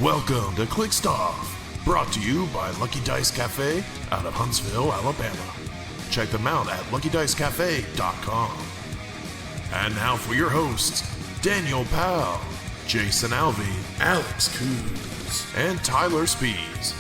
Welcome to Clixed Off, brought to you by Lucky Dice Cafe out of Huntsville, Alabama. Check them out at luckydicecafé.com. And now for your hosts, Daniel Powell, Jason Alvey, Alex Coos, and Tyler Spees.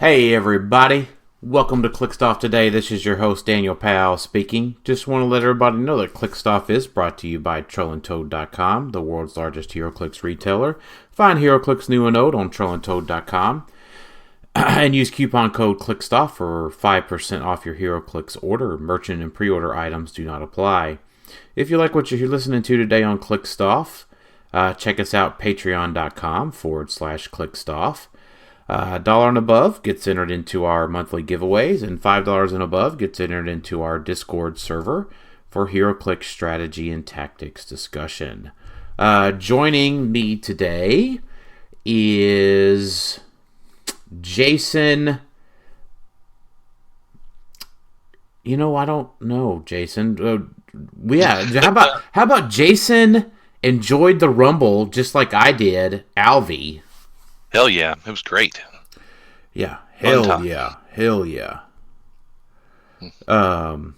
Hey everybody, welcome to Clixed Off today. This is your host Daniel Powell speaking. Just want to let everybody know that Clixed Off is brought to you by TrollandToad.com, the world's largest HeroClix retailer. Find HeroClix new and old on TrollandToad.com and use coupon code CLIXEDOFF for 5% off your HeroClix order. Merchant and pre-order items do not apply. If you like what you're listening to today on Clixed Off, check us out patreon.com/ClixedOff. $1 and above gets entered into our monthly giveaways, and $5 and above gets entered into our Discord server for HeroClix strategy and tactics discussion. Joining me today is Jason. I don't know, Jason. How about Jason enjoyed the Rumble just like I did, Alvey? Hell yeah, it was great. Yeah, hell yeah. And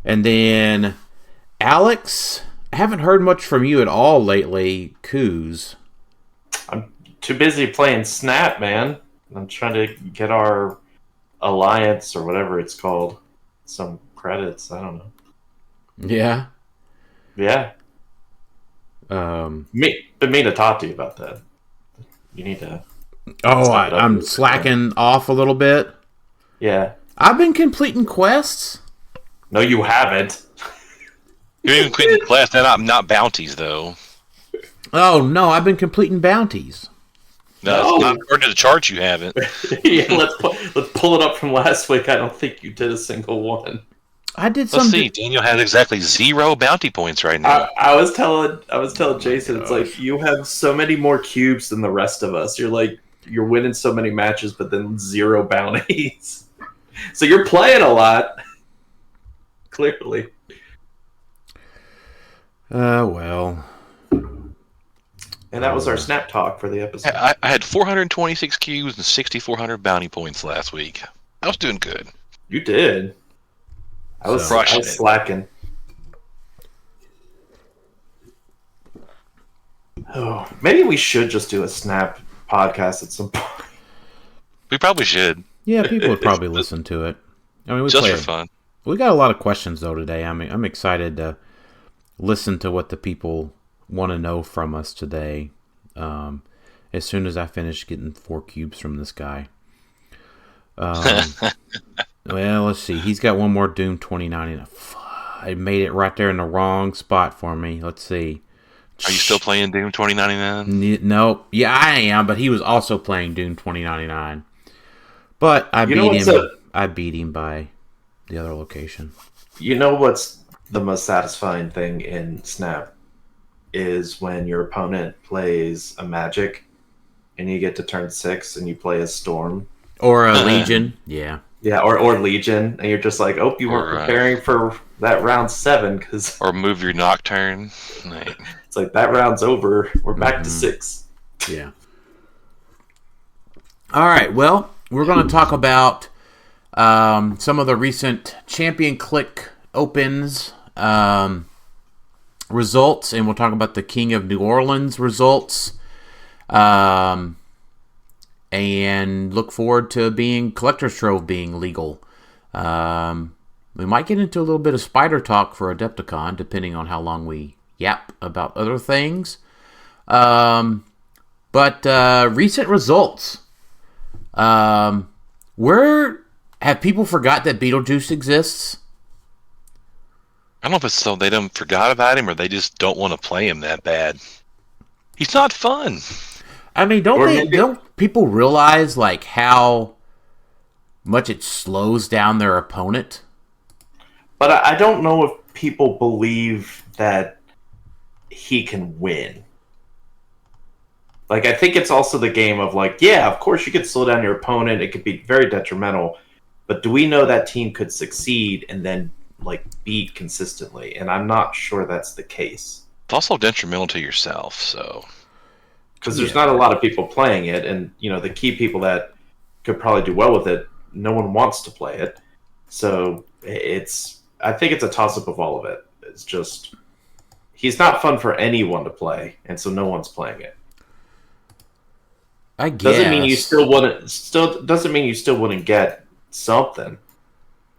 then Alex, I haven't heard much from you at all lately, Coos. I'm too busy playing Snap, man. I'm trying to get our alliance or whatever it's called some credits. I don't know. Yeah. Yeah. Been meaning to talk to you about that. You need to. Oh, I'm slacking off a little bit. Yeah. I've been completing quests. No, you haven't. You're even quitting class. They're not bounties, though. Oh, no, I've been completing bounties. No, not according to the chart, you haven't. Yeah, let's pull it up from last week. I don't think you did a single one. I did some. Let's see. Daniel has exactly 0 bounty points right now. I was telling Jason, it's like you have so many more cubes than the rest of us. You're winning so many matches, but then 0 bounties. So you're playing a lot. Clearly. Well. And that was our Snap Talk for the episode. I had 426 cubes and 6,400 bounty points last week. I was doing good. You did. I was slacking. Oh, maybe we should just do a Snap podcast at some point. We probably should. Yeah, people would probably listen to it. I mean, just for fun. We got a lot of questions though today. I'm excited to listen to what the people want to know from us today. As soon as I finish getting 4 cubes from this guy. Well, let's see. He's got one more Doom 2099. I made it right there in the wrong spot for me. Let's see. Are you still playing Doom 2099? No. Yeah, I am, but he was also playing Doom 2099. But I beat him by the other location. You know what's the most satisfying thing in Snap is when your opponent plays a magic and you get to turn 6 and you play a storm. Or a Legion. Yeah. Yeah, or Legion, and you're just like, oh, you weren't preparing for that round 7, because... Or move your Nocturne. Right. It's like, that round's over. We're back to 6. Yeah. All right, well, we're going to talk about some of the recent Champion Click Opens results, and we'll talk about the King of New Orleans results. And look forward to Collector's Trove being legal. We might get into a little bit of spider talk for Adepticon, depending on how long we yap about other things. But recent results. Where have people forgot that Beetlejuice exists? I don't know if it's so they don't forgot about him or they just don't want to play him that bad. He's not fun. I mean, don't people realize like how much it slows down their opponent? But I don't know if people believe that he can win. Like, I think it's also the game of like, yeah, of course you could slow down your opponent. It could be very detrimental. but do we know that team could succeed and then like beat consistently? And I'm not sure that's the case. It's also detrimental to yourself, so because there's not a lot of people playing it, and the key people that could probably do well with it, no one wants to play it. So I think it's a toss-up of all of it. It's just he's not fun for anyone to play, and so no one's playing it. I guess doesn't mean you still wouldn't get something,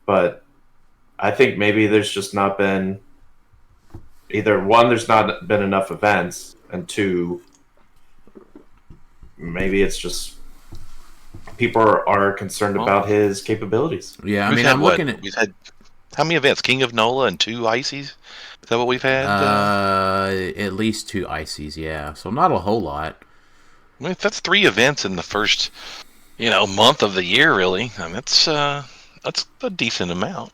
but I think maybe there's just not been either one, there's not been enough events, and two, maybe it's just people are concerned about his capabilities. Yeah, I mean, I'm looking at... We've had how many events? King of NOLA and 2 Ices? Is that what we've had? At least 2 Ices, yeah. So not a whole lot. I mean, that's 3 events in the first, month of the year, really. I mean, that's a decent amount.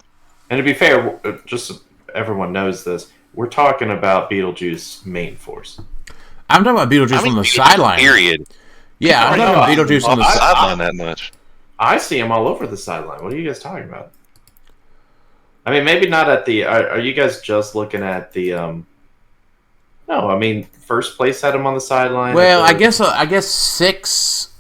And to be fair, just so everyone knows this, we're talking about Beetlejuice main force. I'm talking about Beetlejuice on the sideline. Period. Yeah, I'm talking about Beetlejuice on the sideline that much. I see him all over the sideline. What are you guys talking about? I mean, maybe not at the... Are you guys just looking at the... No, I mean, first place had him on the sideline. Well, I guess 6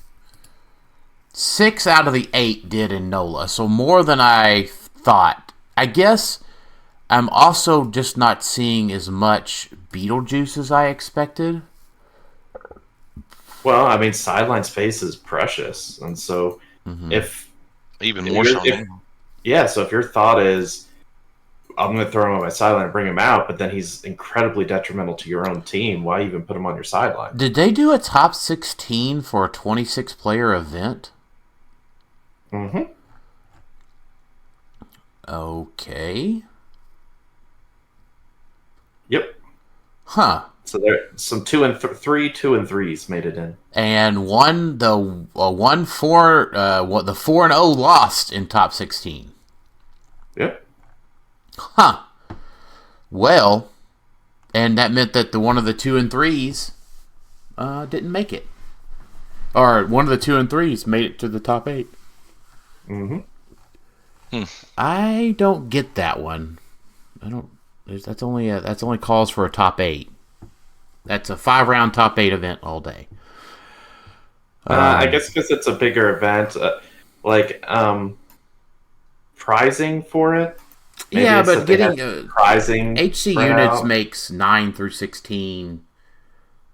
out of the 8 did in NOLA, so more than I thought. I guess I'm also just not seeing as much Beetlejuice as I expected. Well, I mean, sideline space is precious, and so if even more so. So if your thought is, I'm going to throw him on my sideline and bring him out, but then he's incredibly detrimental to your own team, why even put him on your sideline? Did they do a top 16 for a 26-player event? Mm-hmm. Okay. Yep. Huh. So there, some 2 and 3s made it in, and the 4-0 lost in top 16. Yep. Huh. Well, and that meant that one of the 2 and 3s didn't make it, or one of the 2 and 3s made it to the top 8. Mm-hmm. I don't get that one. I don't. That's only calls for a top 8. That's a 5-round top 8 event all day. I guess because it's a bigger event, prizing for it. Maybe yeah, but getting prizing HC units makes 9 through 16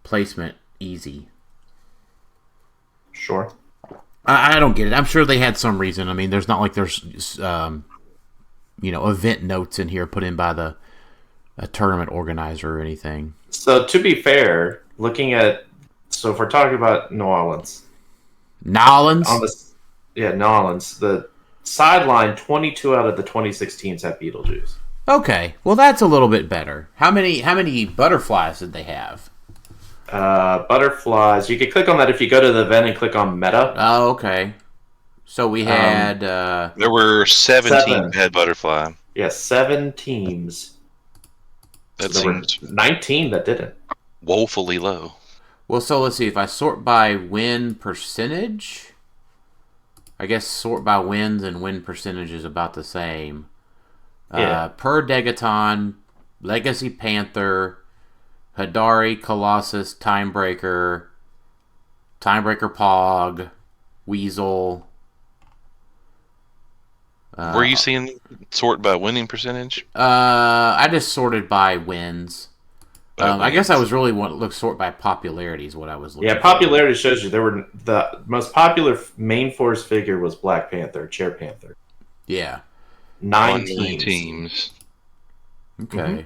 placement easy. Sure. I don't get it. I'm sure they had some reason. I mean, there's not like there's event notes in here put in by a tournament organizer or anything. So to be fair, if we're talking about New Orleans. Nolans? Nolans. The sideline, 22 out of the 26 teams have Beetlejuice. Okay, well that's a little bit better. How many butterflies did they have? Butterflies. You can click on that if you go to the event and click on meta. Oh, okay. So we had... there were 17 had butterfly. Yeah, 7 teams. That so seems 19 that didn't. Woefully low. Well, so let's see. If I sort by win percentage, I guess sort by wins and win percentage is about the same. Yeah. Per Degaton, Legacy Panther, Hadari, Colossus, Timebreaker, Pog, Weasel. Were you seeing sort by winning percentage? I just sorted by wins. I guess I was really sort by popularity is what I was looking for. Yeah, popularity shows you the most popular main force figure was Black Panther, Chair Panther. Yeah. 9 teams. Okay. Mm-hmm.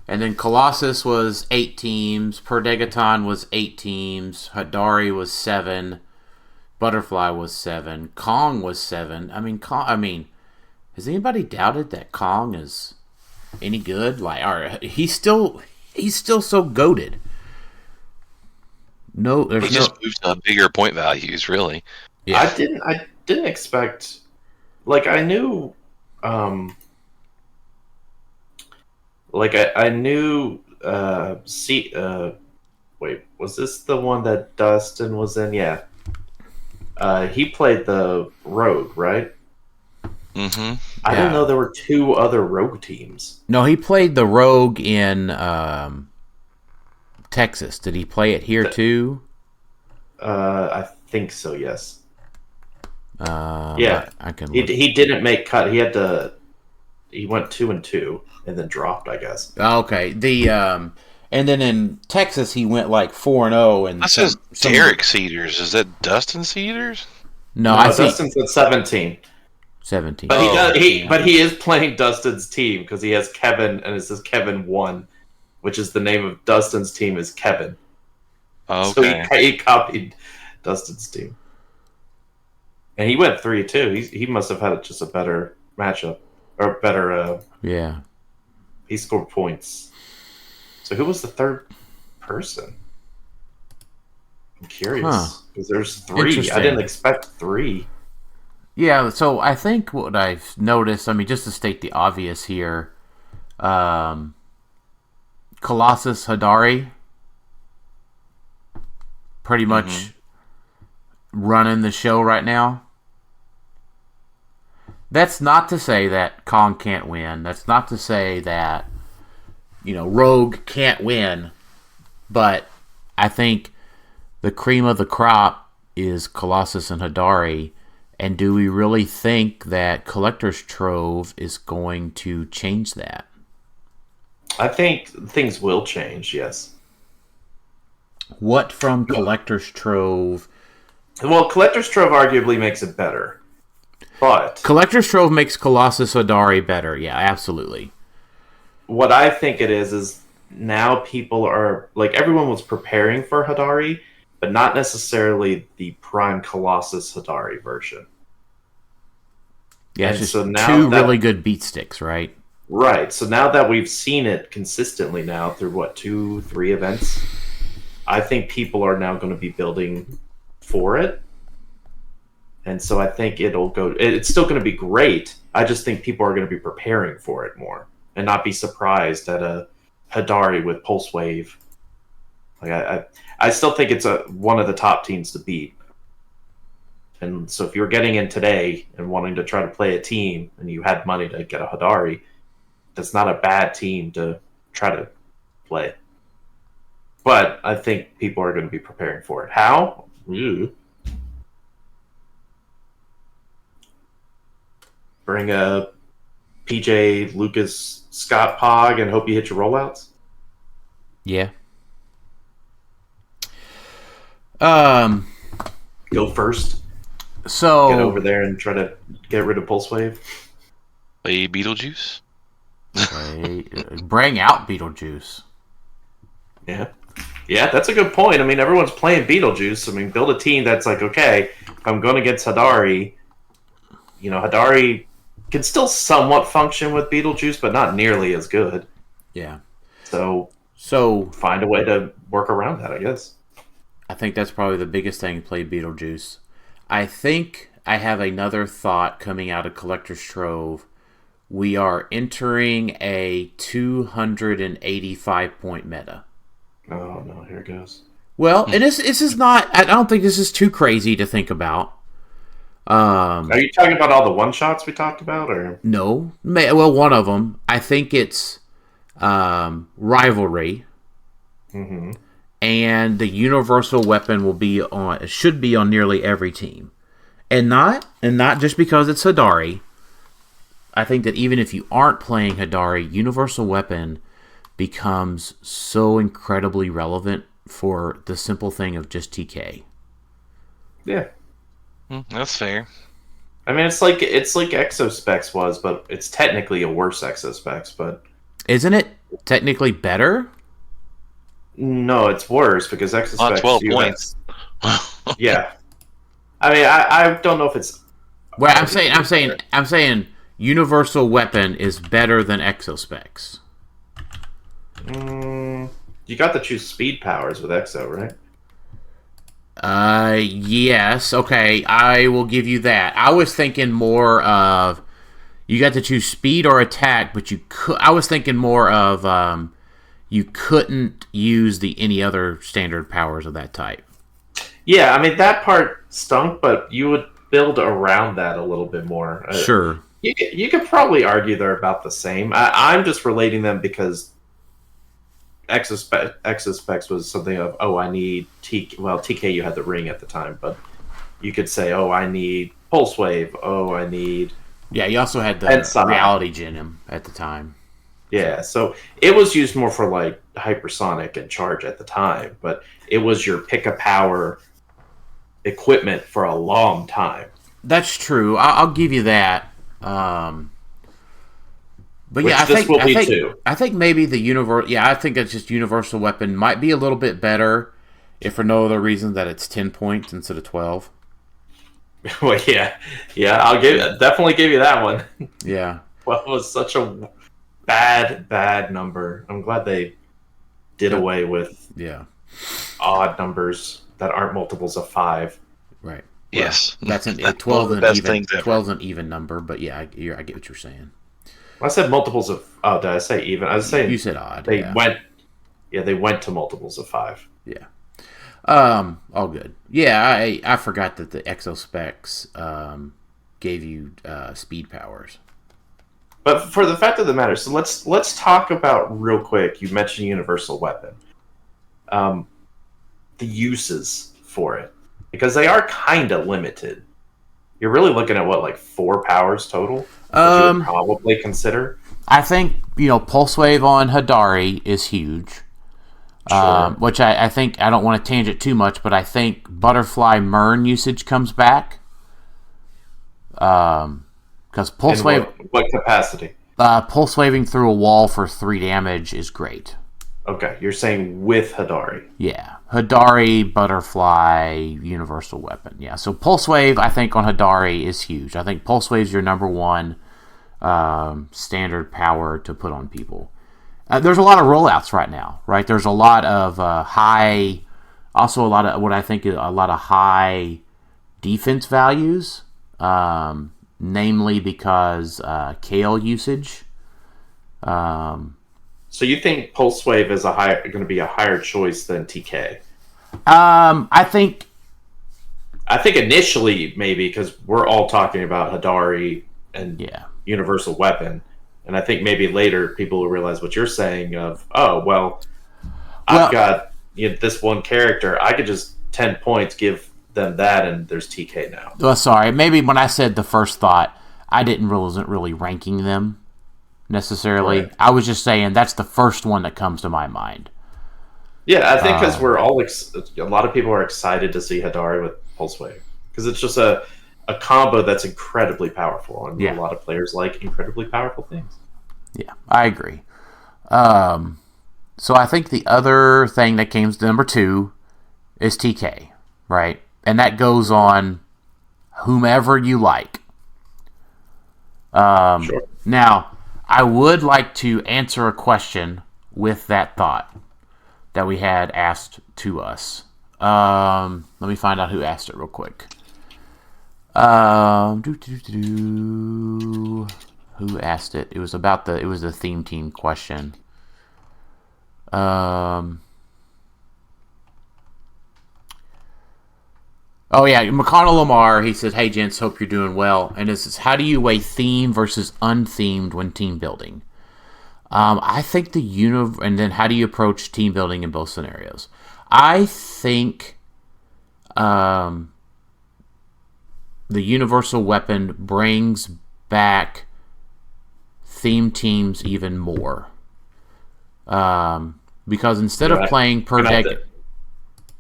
And then Colossus was 8 teams. Per Degaton was 8 teams. Hadari was 7. Butterfly was 7. Kong was 7. Has anybody doubted that Kong is any good? He's still so goated. No, there's just moved to bigger point values, really. Yeah. I didn't expect. I knew. I knew. Wait, was this the one that Dustin was in? Yeah. He played the Rogue, right? Mm-hmm. I didn't know there were 2 other rogue teams. No, he played the rogue in Texas. Did he play it here too? I think so. Yes. Yeah, I can. He didn't make cut. He had to. He went 2-2 and then dropped, I guess. Okay. And then in Texas he went like 4-0 and that says Derek Cedars. Is that Dustin Cedars? No, I see Dustin's at 17. 17. But he is playing Dustin's team because he has Kevin and it says Kevin 1, which is the name of Dustin's team is Kevin. Okay. So he copied Dustin's team. And he went 3-2. He must have had just a better matchup. Or better... yeah. He scored points. So who was the third person? I'm curious. Because there's 3. I didn't expect 3. Yeah, so I think what I've noticed, I mean, just to state the obvious here, Colossus Hadari pretty much running the show right now. That's not to say that Kong can't win. That's not to say that, Rogue can't win. But I think the cream of the crop is Colossus and Hadari. And do we really think that Collector's Trove is going to change that? I think things will change, yes. What from Collector's Trove? Well, Collector's Trove arguably makes it better. But Collector's Trove makes Colossus Hadari better. Yeah, absolutely. What I think it is now people are... Like, everyone was preparing for Hadari, but not necessarily the Prime Colossus Hadari version. Yeah, and it's just so now two really good beat sticks, right? Right. So now that we've seen it consistently now through, 2-3 events, I think people are now going to be building for it. And so I think it'll go... It's still going to be great. I just think people are going to be preparing for it more and not be surprised at a Hadari with Pulse Wave. Like I still think it's one of the top teams to beat. And so if you were getting in today and wanting to try to play a team and you had money to get a Hadari, that's not a bad team to try to play. But I think people are going to be preparing for it. How? Bring a PJ, Lucas, Scott Pog and hope you hit your rollouts? Yeah. Go first. So get over there and try to get rid of Pulse Wave. Play Beetlejuice. Bring out Beetlejuice. Yeah, that's a good point. I mean, everyone's playing Beetlejuice. I mean, build a team that's like, okay, if I'm going against Hadari, Hadari can still somewhat function with Beetlejuice, but not nearly as good. Yeah. So find a way to work around that, I guess. I think that's probably the biggest thing, play Beetlejuice. I think I have another thought coming out of Collector's Trove. We are entering a 285-point meta. Oh, no, here it goes. Well, and this is not... I don't think this is too crazy to think about. Are you talking about all the one-shots we talked about? Or no. Well, one of them. I think it's Rivalry. Mm-hmm. And the universal weapon should be on nearly every team. And not just because it's Hadari. I think that even if you aren't playing Hadari, universal weapon becomes so incredibly relevant for the simple thing of just TK. Yeah. That's fair. I mean, it's like Exospecs was, but it's technically a worse Exospecs, but... Isn't it technically better? No, it's worse because Exospecs... 12 points. Yeah. I mean, I don't know if it's... Well, I'm saying universal weapon is better than Exospecs. You got to choose speed powers with Exo, right? Yes. Okay, I will give you that. I was thinking more of you got to choose speed or attack, but I was thinking more of you couldn't use any other standard powers of that type. Yeah, I mean that part stunk, but you would build around that a little bit more. Sure. You could probably argue they're about the same. I'm just relating them because Exospecs was something of, I need TK. Well, TK, you had the ring at the time, but you could say, I need Pulse Wave. I need... Yeah, you also had the Reality Gem at the time. Yeah, so it was used more for like hypersonic and charge at the time, but it was your pick-a-power equipment for a long time. That's true. I'll give you that. But which yeah, I think maybe the I think it's just universal weapon might be a little bit better, if for no other reason that it's 10 points instead of 12. Well, yeah, I'll definitely give you that one. Yeah, 12 was such a bad number. I'm glad they did away with odd numbers that aren't multiples of 5. Right. Yes, that's 12 an even. 12's an even number, but yeah, I get what you're saying. I said multiples of. Oh, did I say even? I was saying you said odd. They went. Yeah, they went to multiples of 5. Yeah. All good. Yeah, I forgot that the Exospecs gave you speed powers. But for the fact of the matter, so let's talk about real quick. You mentioned universal weapon. The uses for it, because they are kind of limited. You're really looking at like 4 powers total. You would probably consider. I think Pulse Wave on Hadari is huge. Sure. Which I think, I don't want to tangent too much, but I think Butterfly Mern usage comes back. Because Pulse Wave... What capacity? Pulse Waving through a wall for 3 damage is great. Okay, you're saying with Hadari. Yeah. Hadari, Butterfly, Universal Weapon. Yeah, so Pulse Wave, I think, on Hadari is huge. I think Pulse Wave is your number 1 standard power to put on people. There's a lot of rollouts right now, right? There's a lot of high... Also a lot of what I think is a lot of high defense values. Namely because Kale usage. So you think Pulse Wave is going to be a higher choice than TK? I think initially maybe, because we're all talking about Hadari and Universal Weapon, and I think maybe later people will realize what you're saying of, I've got this one character, I could just 10 points give them that, and there's TK now. Well, sorry, maybe when I said the first thought, I wasn't really ranking them necessarily. Right. I was just saying that's the first one that comes to my mind. Yeah, I think because we're all a lot of people are excited to see Hadari with Pulse Wave, because it's just a combo that's incredibly powerful, and a lot of players like incredibly powerful things. Yeah, I agree. So I think the other thing that came to number 2 is TK, right? And that goes on whomever you like. Sure. Now, I would like to answer a question with that thought that we had asked to us. Let me find out who asked it real quick. Who asked it? It was the theme team question. Oh yeah, McConnell Lamar, he says, "Hey gents, hope you're doing well." And this is, how do you weigh theme versus unthemed when team building? I think and then how do you approach team building in both scenarios? I think the universal weapon brings back theme teams even more. Because instead of playing per deck...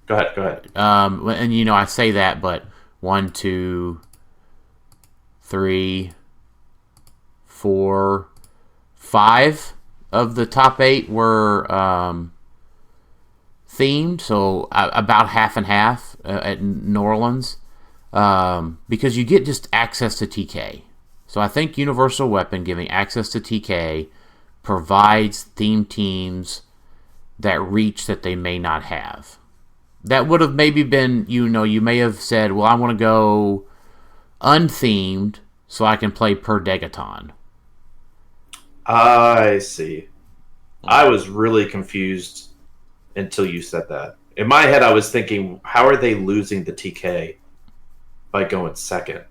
Go ahead. And I say that, but 1, 2, 3, 4, 5 of the top 8 were themed, so about half and half at New Orleans, because you get just access to TK. So I think Universal Weapon giving access to TK provides themed teams that reach that they may not have. That would have maybe been, you may have said, well, I want to go unthemed so I can play per Degaton. I see. I was really confused until you said that. In my head, I was thinking, how are they losing the TK by going second?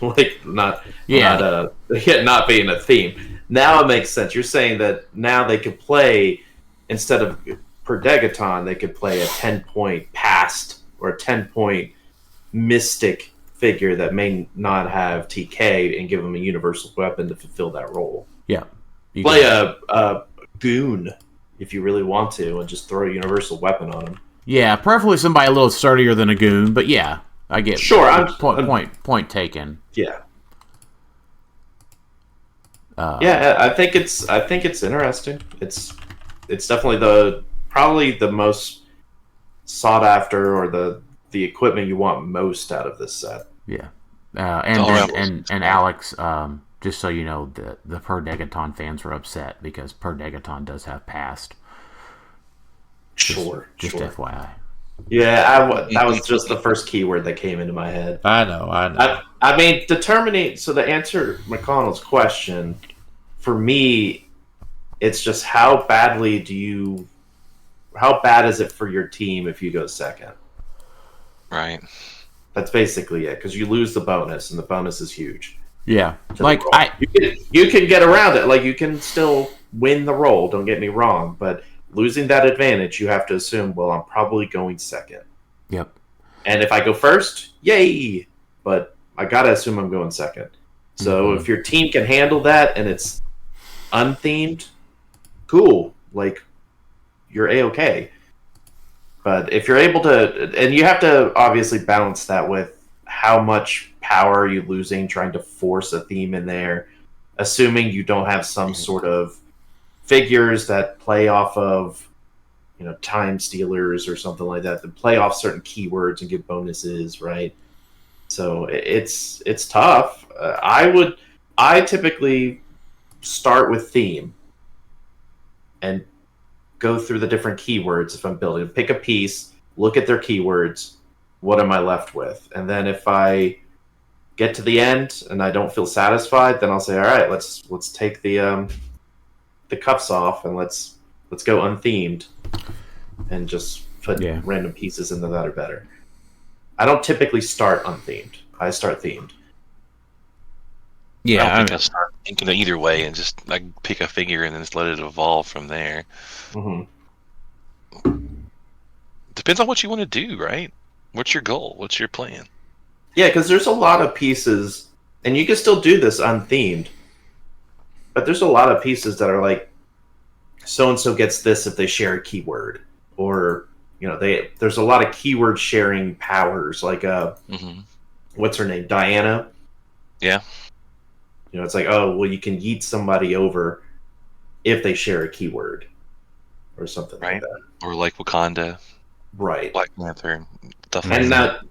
like not being a theme. Now it makes sense. You're saying that now they could play, instead of per Degaton, they could play a 10-point past or a 10-point mystic figure that may not have TK and give them a universal weapon to fulfill that role. Yeah. Play a goon if you really want to, and just throw a universal weapon on them. Yeah, preferably somebody a little sturdier than a goon, but yeah, I get point taken. Yeah. I think it's interesting. It's definitely probably the most sought after, or the equipment you want most out of this set. Yeah. And Alex, just so you know, the Per Degaton fans were upset because Per Degaton does have past. Sure. Just FYI. Yeah, that was just the first keyword that came into my head. I know. I mean, so to answer McConnell's question, for me, it's just how bad is it for your team if you go second? Right. That's basically it, because you lose the bonus, and the bonus is huge. Yeah, you can get around it. Like, you can still win the roll. Don't get me wrong, but losing that advantage, you have to assume, well, I'm probably going second. Yep. And if I go first, yay! But I gotta assume I'm going second. So if your team can handle that and it's unthemed, cool. Like, you're A-okay. But if you're able to, and you have to obviously balance that with how much power are you losing trying to force a theme in there, assuming you don't have some sort of figures that play off of, time stealers or something like that play off certain keywords and give bonuses, right? So it's tough. I typically start with theme and go through the different keywords if I'm building. Pick a piece, look at their keywords, what am I left with? And then if I get to the end and I don't feel satisfied, then I'll say, all right, let's take the cuffs off and let's go unthemed and just put random pieces in that are better. I don't typically start unthemed. I start themed. Yeah, I don't think I'll start thinking either way and just pick a figure and then just let it evolve from there. Mm-hmm. Depends on what you want to do, right? What's your goal? What's your plan? Yeah, because there's a lot of pieces, and you can still do this unthemed, but there's a lot of pieces that are like, so-and-so gets this if they share a keyword, or, there's a lot of keyword sharing powers, like, what's her name? Diana? Yeah. It's like, oh, well, you can yeet somebody over if they share a keyword, or something like that. Or like Wakanda. Right. Black Panther. Stuff and that,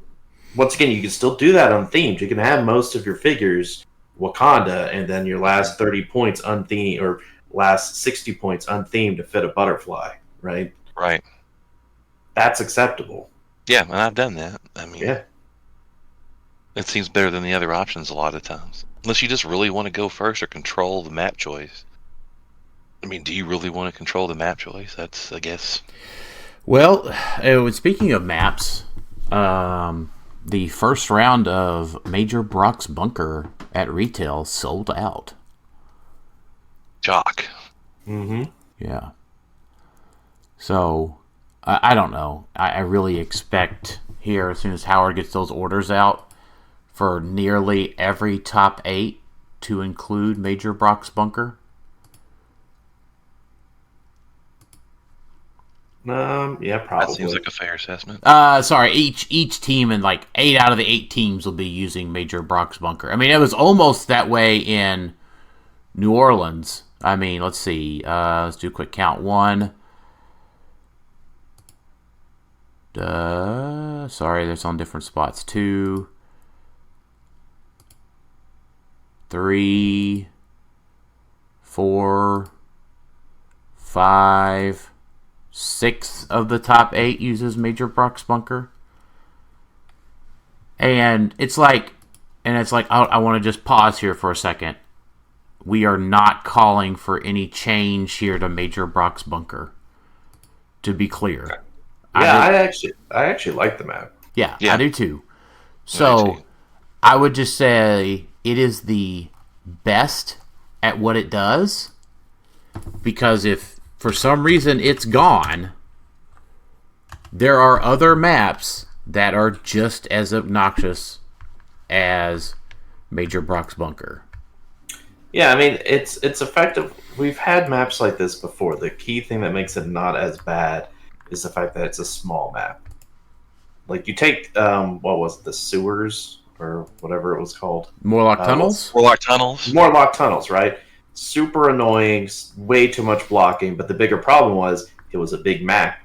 once again, you can still do that unthemed. You can have most of your figures Wakanda, and then your last 30 points unthemed, or last 60 points unthemed to fit a butterfly, right? Right. That's acceptable. Yeah, and I've done that. I mean, yeah. It seems better than the other options a lot of times. Unless you just really want to go first or control the map choice. I mean, do you really want to control the map choice? That's, I guess. Well, speaking of maps, the first round of Major Brock's Bunker at retail sold out. Jock. Mm-hmm. Yeah. So, I don't know. I really expect here, as soon as Howard gets those orders out, for nearly every top 8 to include Major Brock's Bunker. Yeah, probably. That seems like a fair assessment. Sorry, each team, and 8 out of the 8 teams will be using Major Brock's Bunker. I mean, it was almost that way in New Orleans. I mean, let's see. Let's do a quick count. 1. Sorry, that's on different spots. 2. 3. 4. 5. 6 of the top 8 uses Major Brock's Bunker. And it's like, I want to just pause here for a second. We are not calling for any change here to Major Brock's Bunker, to be clear. Yeah, I actually like the map. Yeah, I do too. So, I would just say it is the best at what it does, because if for some reason it's gone, there are other maps that are just as obnoxious as Major Brock's Bunker. Yeah, I mean, it's effective. We've had maps like this before. The key thing that makes it not as bad is the fact that it's a small map. Like, you take, what was it, the sewers, or whatever it was called? Morlock Tunnels? Morlock Tunnels. Morlock Tunnels, right? Super annoying, way too much blocking, but the bigger problem was it was a big map.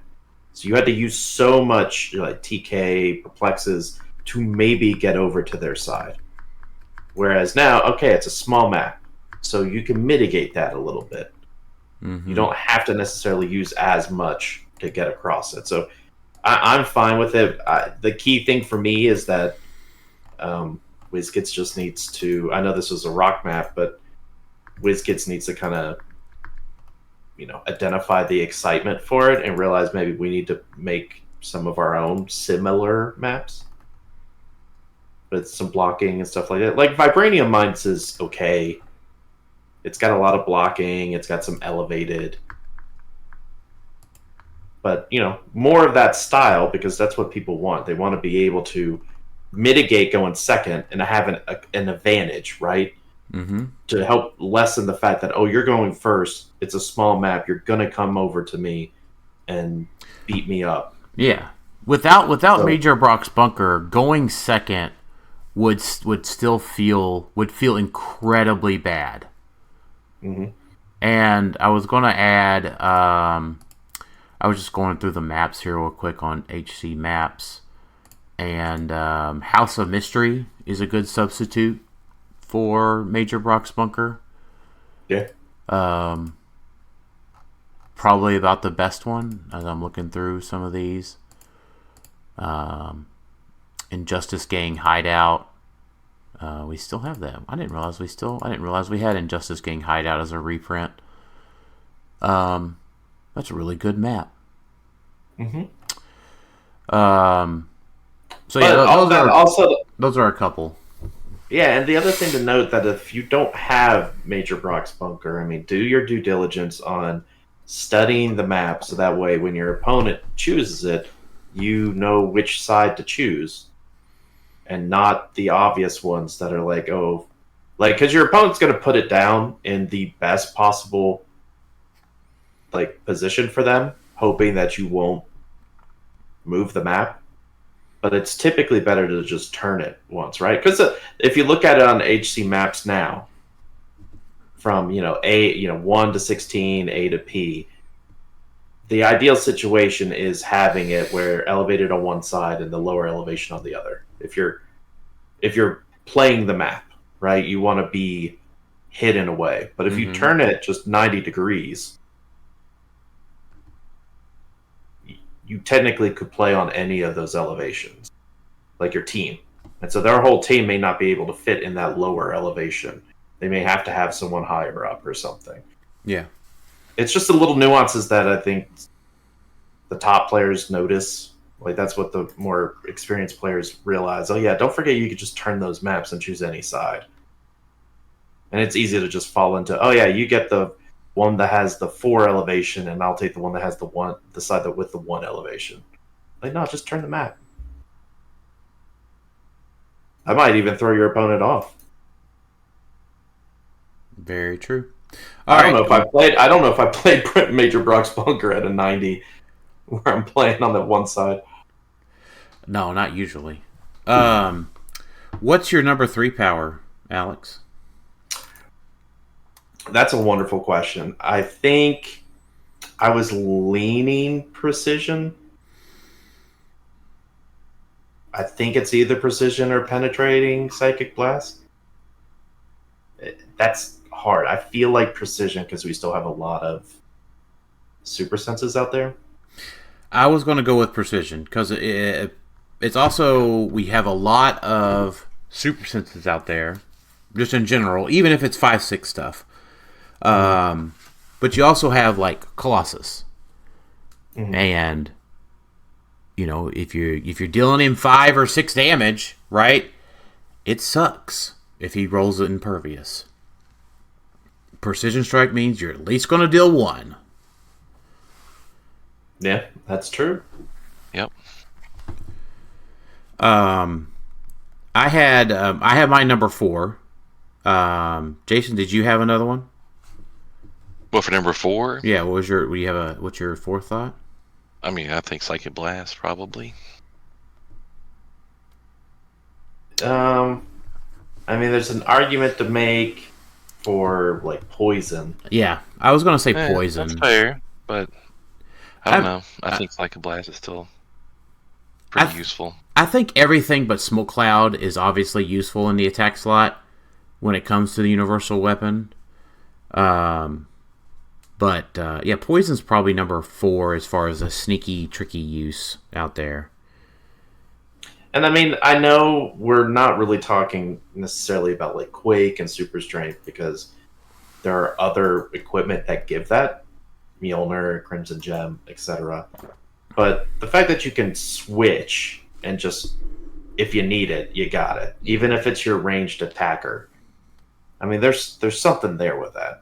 So you had to use so much, like, TK, perplexes, to maybe get over to their side. Whereas now, okay, it's a small map, so you can mitigate that a little bit. Mm-hmm. You don't have to necessarily use as much to get across it. So I'm fine with it. The key thing for me is that WizKids just needs to... I know this was a rock map, but WizKids needs to kind of, identify the excitement for it and realize maybe we need to make some of our own similar maps with some blocking and stuff like that. Like, Vibranium Mines is okay. It's got a lot of blocking. It's got some elevated. But, more of that style, because that's what people want. They want to be able to mitigate going second and have an advantage, right? Mm-hmm. To help lessen the fact that, you're going first. It's a small map. You're going to come over to me and beat me up. Yeah. Without Major Brock's Bunker, going second would feel incredibly bad. Mm-hmm. And I was going to add, I was just going through the maps here real quick on HC Maps, and House of Mystery is a good substitute for Major Brock's Bunker. Yeah. Probably about the best one as I'm looking through some of these. Injustice Gang Hideout. We still have that. I didn't realize we had Injustice Gang Hideout as a reprint. That's a really good map. Mm-hmm. So yeah, those are a couple. Yeah, and the other thing to note that if you don't have Major Brock's Bunker, do your due diligence on studying the map so that way when your opponent chooses it, you know which side to choose, and not the obvious ones that are because your opponent's going to put it down in the best possible position for them, hoping that you won't move the map. But it's typically better to just turn it once, right? Because if you look at it on HC Maps now, from A 1 to 16, A to P, the ideal situation is having it where elevated on one side and the lower elevation on the other. If you're playing the map, right, you want to be hidden away. But if you turn it just 90 degrees, you technically could play on any of those elevations, like your team. And so their whole team may not be able to fit in that lower elevation. They may have to have someone higher up or something. Yeah. It's just the little nuances that I think the top players notice. That's what the more experienced players realize. Oh yeah, don't forget you could just turn those maps and choose any side. And it's easy to just fall into, you get the one that has the 4 elevation, and I'll take the one that has the side that with the 1 elevation. No, just turn the map. I might even throw your opponent off. Very true. I don't know if I played Major Brock's Bunker at a 90, where I'm playing on the one side. No, not usually. What's your number 3 power, Alex? That's a wonderful question. I think I was leaning Precision. I think it's either Precision or Penetrating Psychic Blast. That's hard. I feel like Precision because we still have a lot of Super Senses out there. I was going to go with Precision because it's also, we have a lot of Super Senses out there, just in general, even if it's 5/6 stuff. But you also have Colossus, and if you're dealing him 5 or 6 damage, right, it sucks if he rolls it impervious. Precision strike means you're at least going to deal 1. Yeah, that's true. Yep. I had my number 4. Jason, did you have another one? Well, for number 4? Yeah, what's your 4th thought? I mean, I think Psychic Blast, probably. I mean, there's an argument to make for, like, poison. Yeah, I was going to say poison. That's fair, but I don't know. I think Psychic Blast is still pretty useful. I think everything but Smoke Cloud is obviously useful in the attack slot when it comes to the universal weapon. But poison's probably number 4 as far as a sneaky, tricky use out there. And I mean, I know we're not really talking necessarily about like Quake and Super Strength because there are other equipment that give that, Mjolnir, Crimson Gem, etc. But the fact that you can switch and just, if you need it, you got it, even if it's your ranged attacker. I mean, there's something there with that.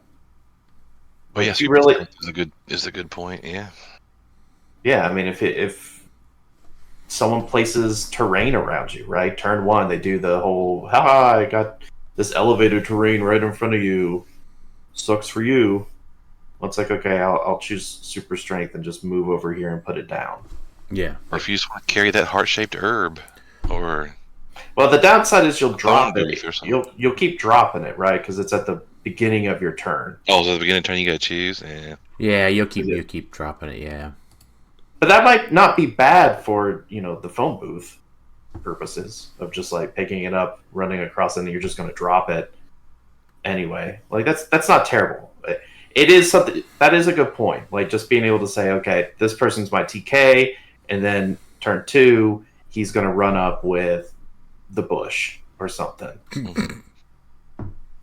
But yes, you really is a good point. Yeah. Yeah, I mean, if someone places terrain around you, right? Turn 1, they do the whole, I got this elevated terrain right in front of you. Sucks for you. Well, it's like, okay, I'll choose Super Strength and just move over here and put it down. Yeah. Or if you just want to carry that heart-shaped herb, or... Well, the downside is you'll drop it. Or something. You'll keep dropping it, right? Because it's at the beginning of your turn. Oh, so at the beginning of the turn you gotta choose? Yeah. Yeah, you'll keep dropping it, yeah. But that might not be bad for, the phone booth purposes of just like picking it up, running across, and you're just going to drop it anyway. Like that's not terrible. It is something that is a good point. Like just being able to say, okay, this person's my TK, and then turn 2, he's going to run up with the bush or something.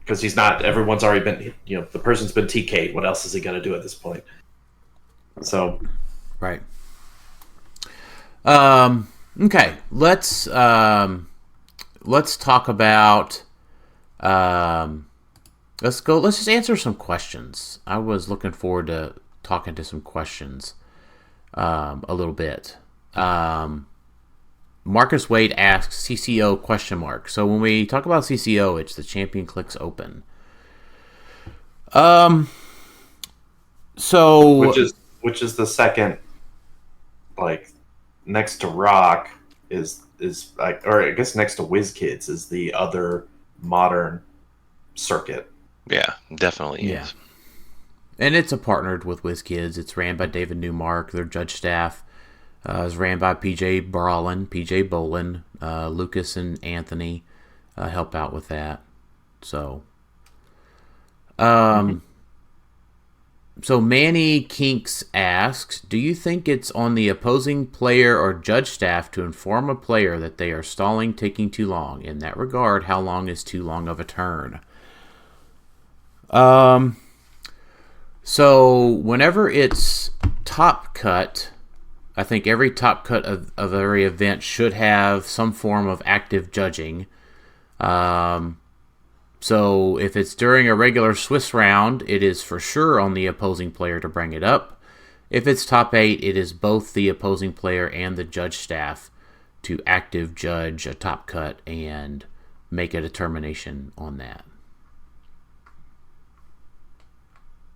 Because he's not. Everyone's already been. The person's been TK'd. What else is he going to do at this point? So, right. Okay, let's talk about let's just answer some questions. I was looking forward to talking to some questions a little bit. Marcus Wade asks CCO ? So when we talk about CCO, it's the Champion Clix Open. So which is the second, like, next to Rock is like, or I guess next to WizKids is the other modern circuit. Yeah, definitely is. And it's partnered with WizKids. It's ran by David Newmark. Their judge staff is ran by PJ Bolin, Lucas and Anthony help out with that. So, So Manny Kinks asks, do you think it's on the opposing player or judge staff to inform a player that they are stalling, taking too long? In that regard, how long is too long of a turn? So whenever it's top cut, I think every top cut of every event should have some form of active judging. So if it's during a regular Swiss round, it is for sure on the opposing player to bring it up. If it's top 8, it is both the opposing player and the judge staff to active judge a top cut and make a determination on that.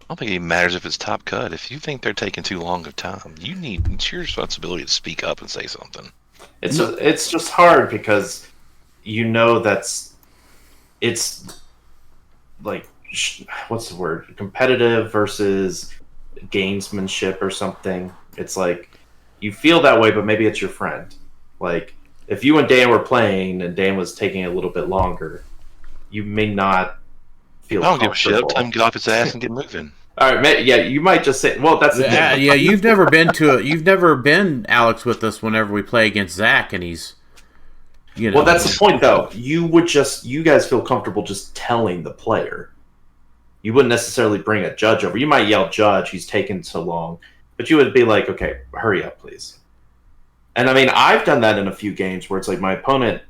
I don't think it even matters if it's top cut. If you think they're taking too long of time, it's your responsibility to speak up and say something. It's just hard because it's like, what's the word? Competitive versus gamesmanship or something. It's like you feel that way, but maybe it's your friend. Like if you and Dan were playing and Dan was taking a little bit longer, you may not feel. I don't give a shit. Tell him to get off his ass and get moving. All right, yeah, you might just say, "Well, that's yeah." You've never been Alex with us whenever we play against Zach, and he's. Well, that's the point, though. You guys feel comfortable just telling the player. You wouldn't necessarily bring a judge over. You might yell, "Judge, he's taking so long," but you would be like, "Okay, hurry up, please." And I mean, I've done that in a few games where it's like my opponent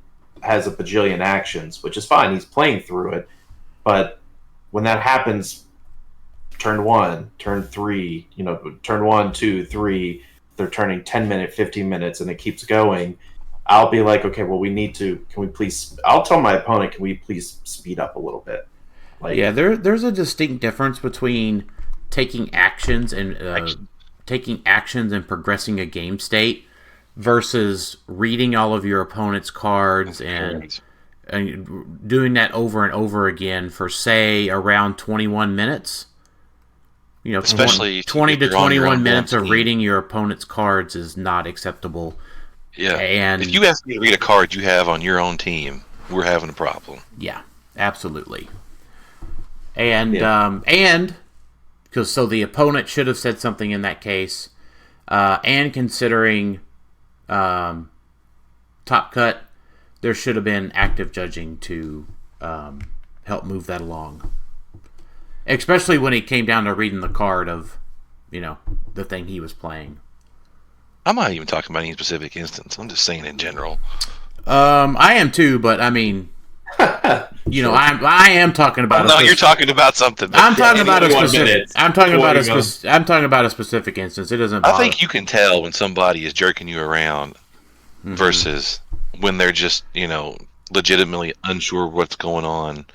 has a bajillion actions, which is fine. He's playing through it. But when that happens, turn 1, turn 3, turn 1, 2, 3, they're turning 10 minutes, 15 minutes, and it keeps going. I'll be like, okay, well, can we please, I'll tell my opponent, can we please speed up a little bit? Like, yeah, there's a distinct difference between taking actions and progressing a game state versus reading all of your opponent's cards and doing that over and over again for, say, around 21 minutes. Especially 20 to 21 minutes of reading your opponent's cards is not acceptable. Yeah. And if you ask me to read a card you have on your own team, we're having a problem. Yeah, absolutely. And because the opponent should have said something in that case, and considering Top Cut, there should have been active judging to help move that along. Especially when it came down to reading the card of, the thing he was playing. I'm not even talking about any specific instance. I'm just saying in general. I am too, but I mean, Sure. I am talking about. No, you're talking about something. I'm talking about a specific. I'm talking about a specific instance. It doesn't. I think you can tell when somebody is jerking you around versus when they're just, legitimately unsure what's going on,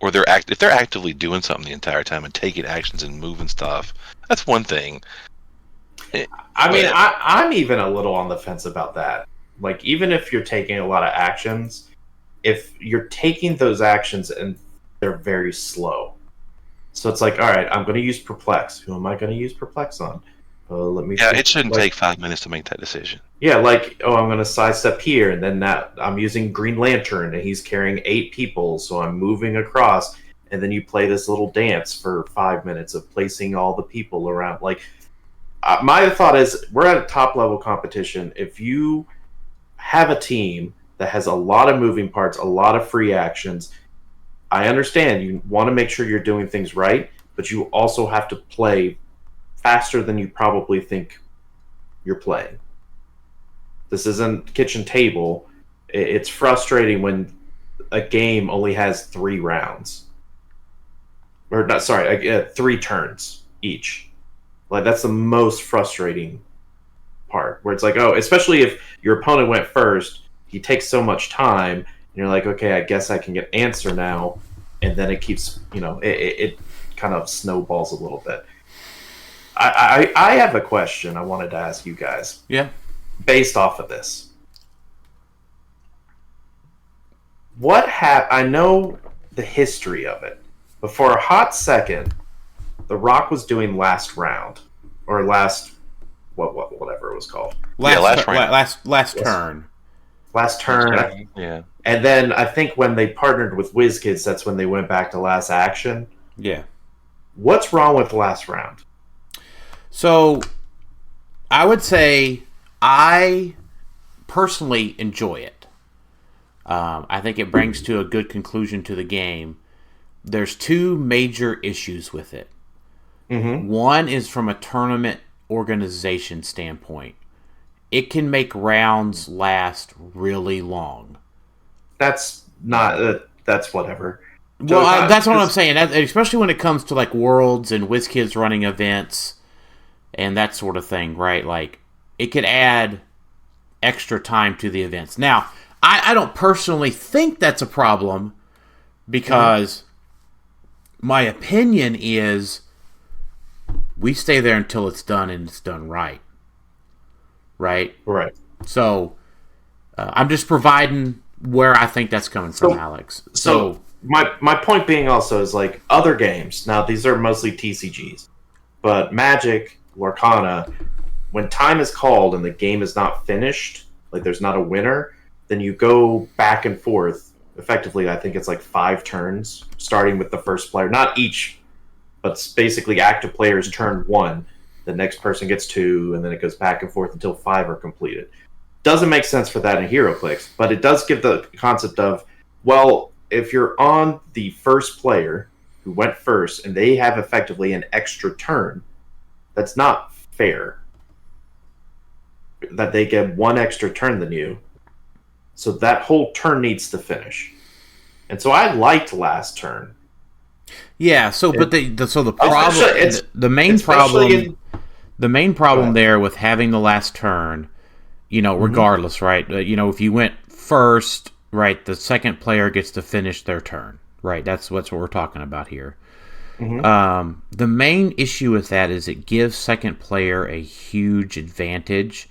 or if they're actively doing something the entire time and taking actions and moving stuff. That's one thing. I'm even a little on the fence about that. Like, even if you're taking a lot of actions, if you're taking those actions and they're very slow. So it's like, all right, I'm going to use Perplex. Who am I going to use Perplex on? It shouldn't take 5 minutes to make that decision. Yeah, like, I'm going to sidestep here, and then I'm using Green Lantern, and he's carrying 8 people, so I'm moving across, and then you play this little dance for 5 minutes of placing all the people around. Like, my thought is, we're at a top-level competition. If you have a team that has a lot of moving parts, a lot of free actions, I understand you want to make sure you're doing things right, but you also have to play faster than you probably think you're playing. This isn't kitchen table. It's frustrating when a game only has 3 rounds. Or not, sorry, 3 turns each. Like, that's the most frustrating part. Where it's like, especially if your opponent went first, he takes so much time, and you're like, okay, I guess I can get answer now, and then it keeps, it kind of snowballs a little bit. I have a question I wanted to ask you guys. Yeah. Based off of this. I know the history of it, but for a hot second, The Rock was doing last round, or whatever it was called. Last turn. Last turn. Yeah. And then I think when they partnered with WizKids, that's when they went back to last action. Yeah. What's wrong with last round? So, I would say I personally enjoy it. I think it brings to a good conclusion to the game. There's 2 major issues with it. Mm-hmm. One is from a tournament organization standpoint. It can make rounds last really long. That's whatever. Well, that's what I'm saying. Especially when it comes to like Worlds and WizKids running events and that sort of thing, right? Like, it could add extra time to the events. Now, I don't personally think that's a problem because my opinion is we stay there until it's done and it's done right. Right? Right. So, I'm just providing where I think that's coming from, Alex. So my point being also is, like, other games, now these are mostly TCGs, but Magic, Lorcana, when time is called and the game is not finished, like there's not a winner, then you go back and forth. Effectively, I think it's like 5 turns, starting with the first player. Not each, but it's basically active players turn 1. The next person gets 2, and then it goes back and forth until 5 are completed. Doesn't make sense for that in HeroClix, but it does give the concept of, well, if you're on the first player who went first and they have effectively an extra turn, that's not fair. That they get 1 extra turn than you. So that whole turn needs to finish. And so I liked last turn. Yeah, so but the problem, the main problem there with having the last turn, regardless, right? If you went first, right, the second player gets to finish their turn, right? That's what we're talking about here. The main issue with that is it gives second player a huge advantage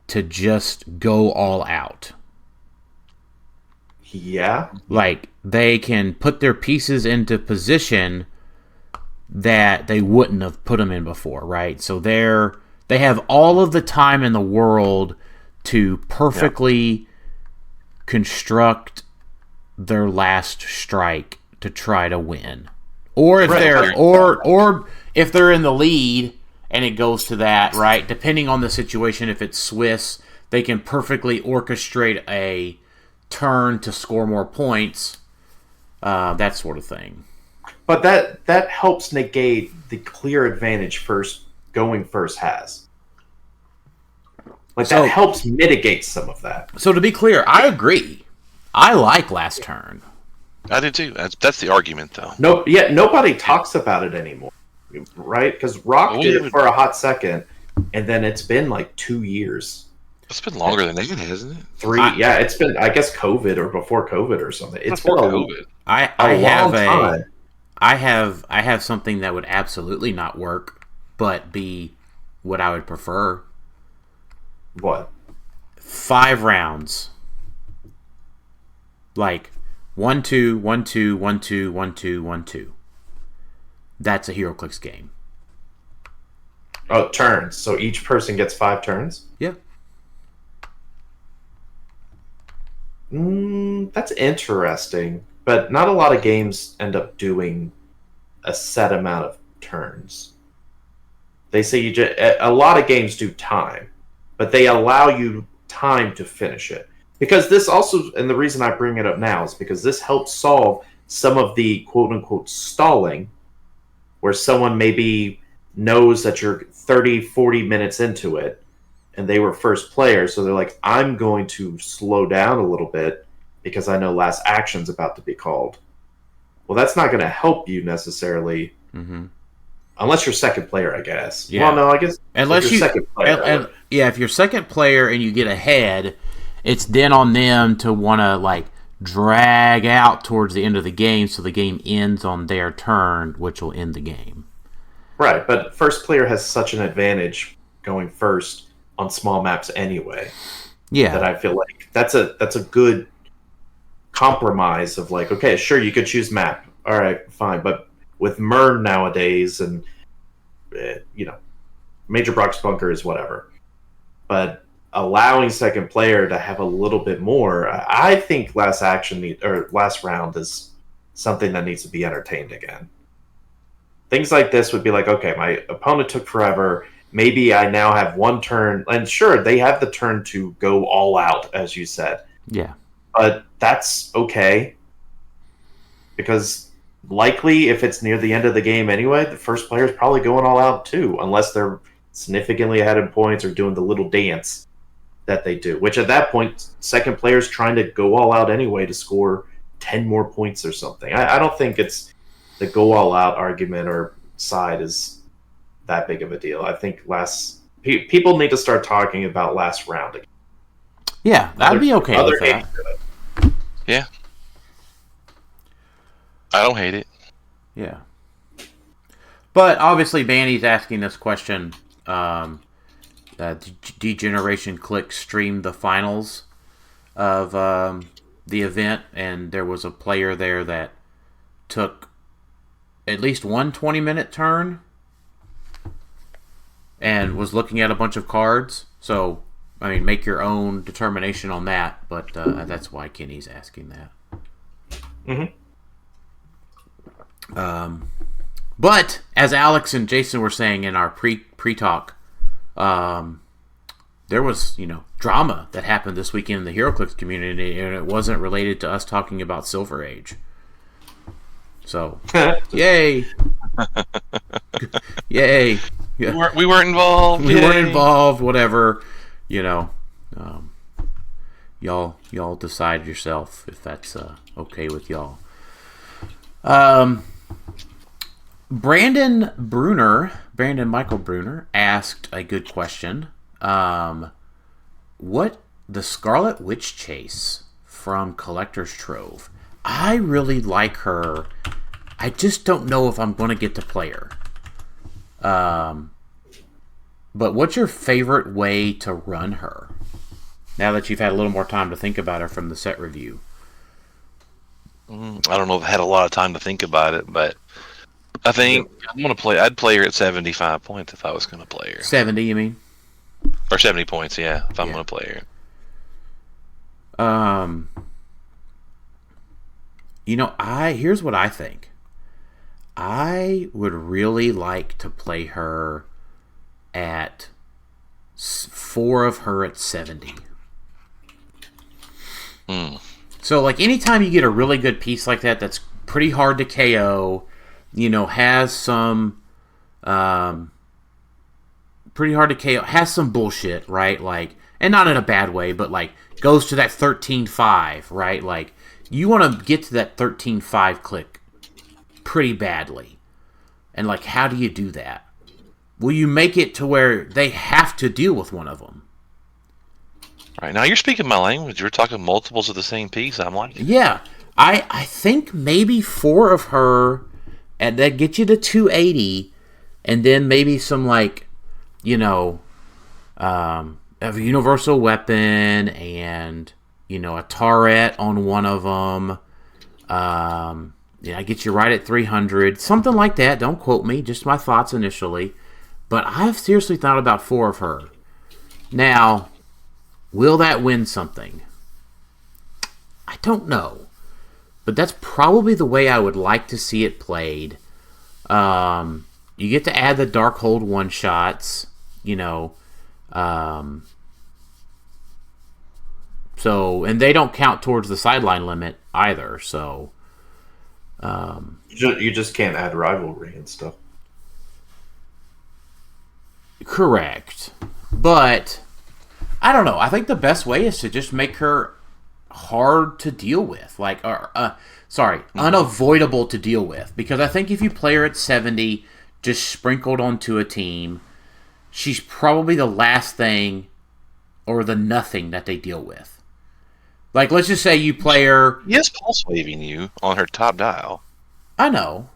to just go all out. Yeah. Like, they can put their pieces into position that they wouldn't have put them in before, right? So they have all of the time in the world to perfectly construct their last strike to try to win. Or if if they're in the lead and it goes to that, right? Depending on the situation, if it's Swiss, they can perfectly orchestrate a turn to score more points, that sort of thing. But that helps negate the clear advantage going first has. That helps mitigate some of that. So to be clear, I agree. I like last turn. I do too. That's the argument, though. Nobody talks about it anymore, right? Because Rock did it for a hot second, and then it's been like 2 years. It's been longer than that, hasn't it? 3, it's been, I guess, COVID or before COVID or something. It's been COVID. I long time. I have something that would absolutely not work, but be what I would prefer. What? 5 rounds. Like 1-2, 1-2, 1-2, 1-2, 1-2. That's a HeroClix game. Oh, turns. So each person gets 5 turns? Yeah. That's interesting, but not a lot of games end up doing a set amount of turns. They say a lot of games do time, but they allow you time to finish it. Because this also, and the reason I bring it up now is because this helps solve some of the quote-unquote stalling, where someone maybe knows that you're 30, 40 minutes into it, and they were first player, so they're like, I'm going to slow down a little bit because I know last action's about to be called. Well, that's not going to help you necessarily, unless you're second player, I guess. Yeah. Well, no, I guess unless you're second player. If you're second player and you get ahead, it's then on them to want to drag out towards the end of the game, so the game ends on their turn, which will end the game. Right, but first player has such an advantage going first on small maps anyway. Yeah. That I feel like that's a good compromise of okay, sure, you could choose map. All right, fine. But with MERN nowadays and, Major Brock's Bunker is whatever. But allowing second player to have a little bit more, I think last round is something that needs to be entertained again. Things like this would be okay, my opponent took forever. Maybe I now have 1 turn, and sure, they have the turn to go all out, as you said. Yeah. But that's okay. Because likely, if it's near the end of the game anyway, the first player is probably going all out too, unless they're significantly ahead in points or doing the little dance that they do. Which at that point, second player's trying to go all out anyway to score 10 more points or something. I don't think it's the go all out argument or side is that big of a deal. I think people need to start talking about last round again. Yeah, I'd be okay with that. Yeah. I don't hate it. Yeah. But obviously, Banny's asking this question. Degeneration Clix streamed the finals of the event, and there was a player there that took at least one 20-minute turn and was looking at a bunch of cards. So, I mean, make your own determination on that, but that's why Kenny's asking that. But, as Alex and Jason were saying in our pre-talk, there was, drama that happened this weekend in the HeroClix community, and it wasn't related to us talking about Silver Age. So, yay! Yay! We weren't involved. We weren't involved. Whatever, y'all decide yourself if that's okay with y'all. Brandon Michael Bruner asked a good question. What the Scarlet Witch Chase from Collector's Trove? I really like her. I just don't know if I'm going to get to play her. But what's your favorite way to run her? Now that you've had a little more time to think about her from the set review. I don't know if I had a lot of time to think about it, but I think I'd play her at 75 points if I was going to play her. 70, you mean? Or 70 points, yeah, if I'm going to play her. Here's what I think. I would really like to play her at 4 of her at 70. So, like, anytime you get a really good piece like that that's pretty hard to KO, has some has some bullshit, right? Like, and not in a bad way, but, like, goes to that 13-5, right? Like, you want to get to that 13-5 click pretty badly. And, like, how do you do that? Will you make it to where they have to deal with one of them? Right, now you're speaking my language. You're talking multiples of the same piece. I'm like, yeah, I think maybe 4 of her, and that get you to 280, and then maybe some, like, a universal weapon and, a turret on one of them. I get you right at 300, something like that. Don't quote me, just my thoughts initially. But I've seriously thought about 4 of her. Now, will that win something? I don't know. But that's probably the way I would like to see it played. You get to add the Darkhold one-shots, So, and they don't count towards the sideline limit either, so... You just can't add rivalry and stuff. Correct. But, I don't know. I think the best way is to just make her hard to deal with. Unavoidable to deal with. Because I think if you play her at 70, just sprinkled onto a team, she's probably the last thing or the nothing that they deal with. Like, let's just say you play her... Yes, pulse waving you on her top dial. I know.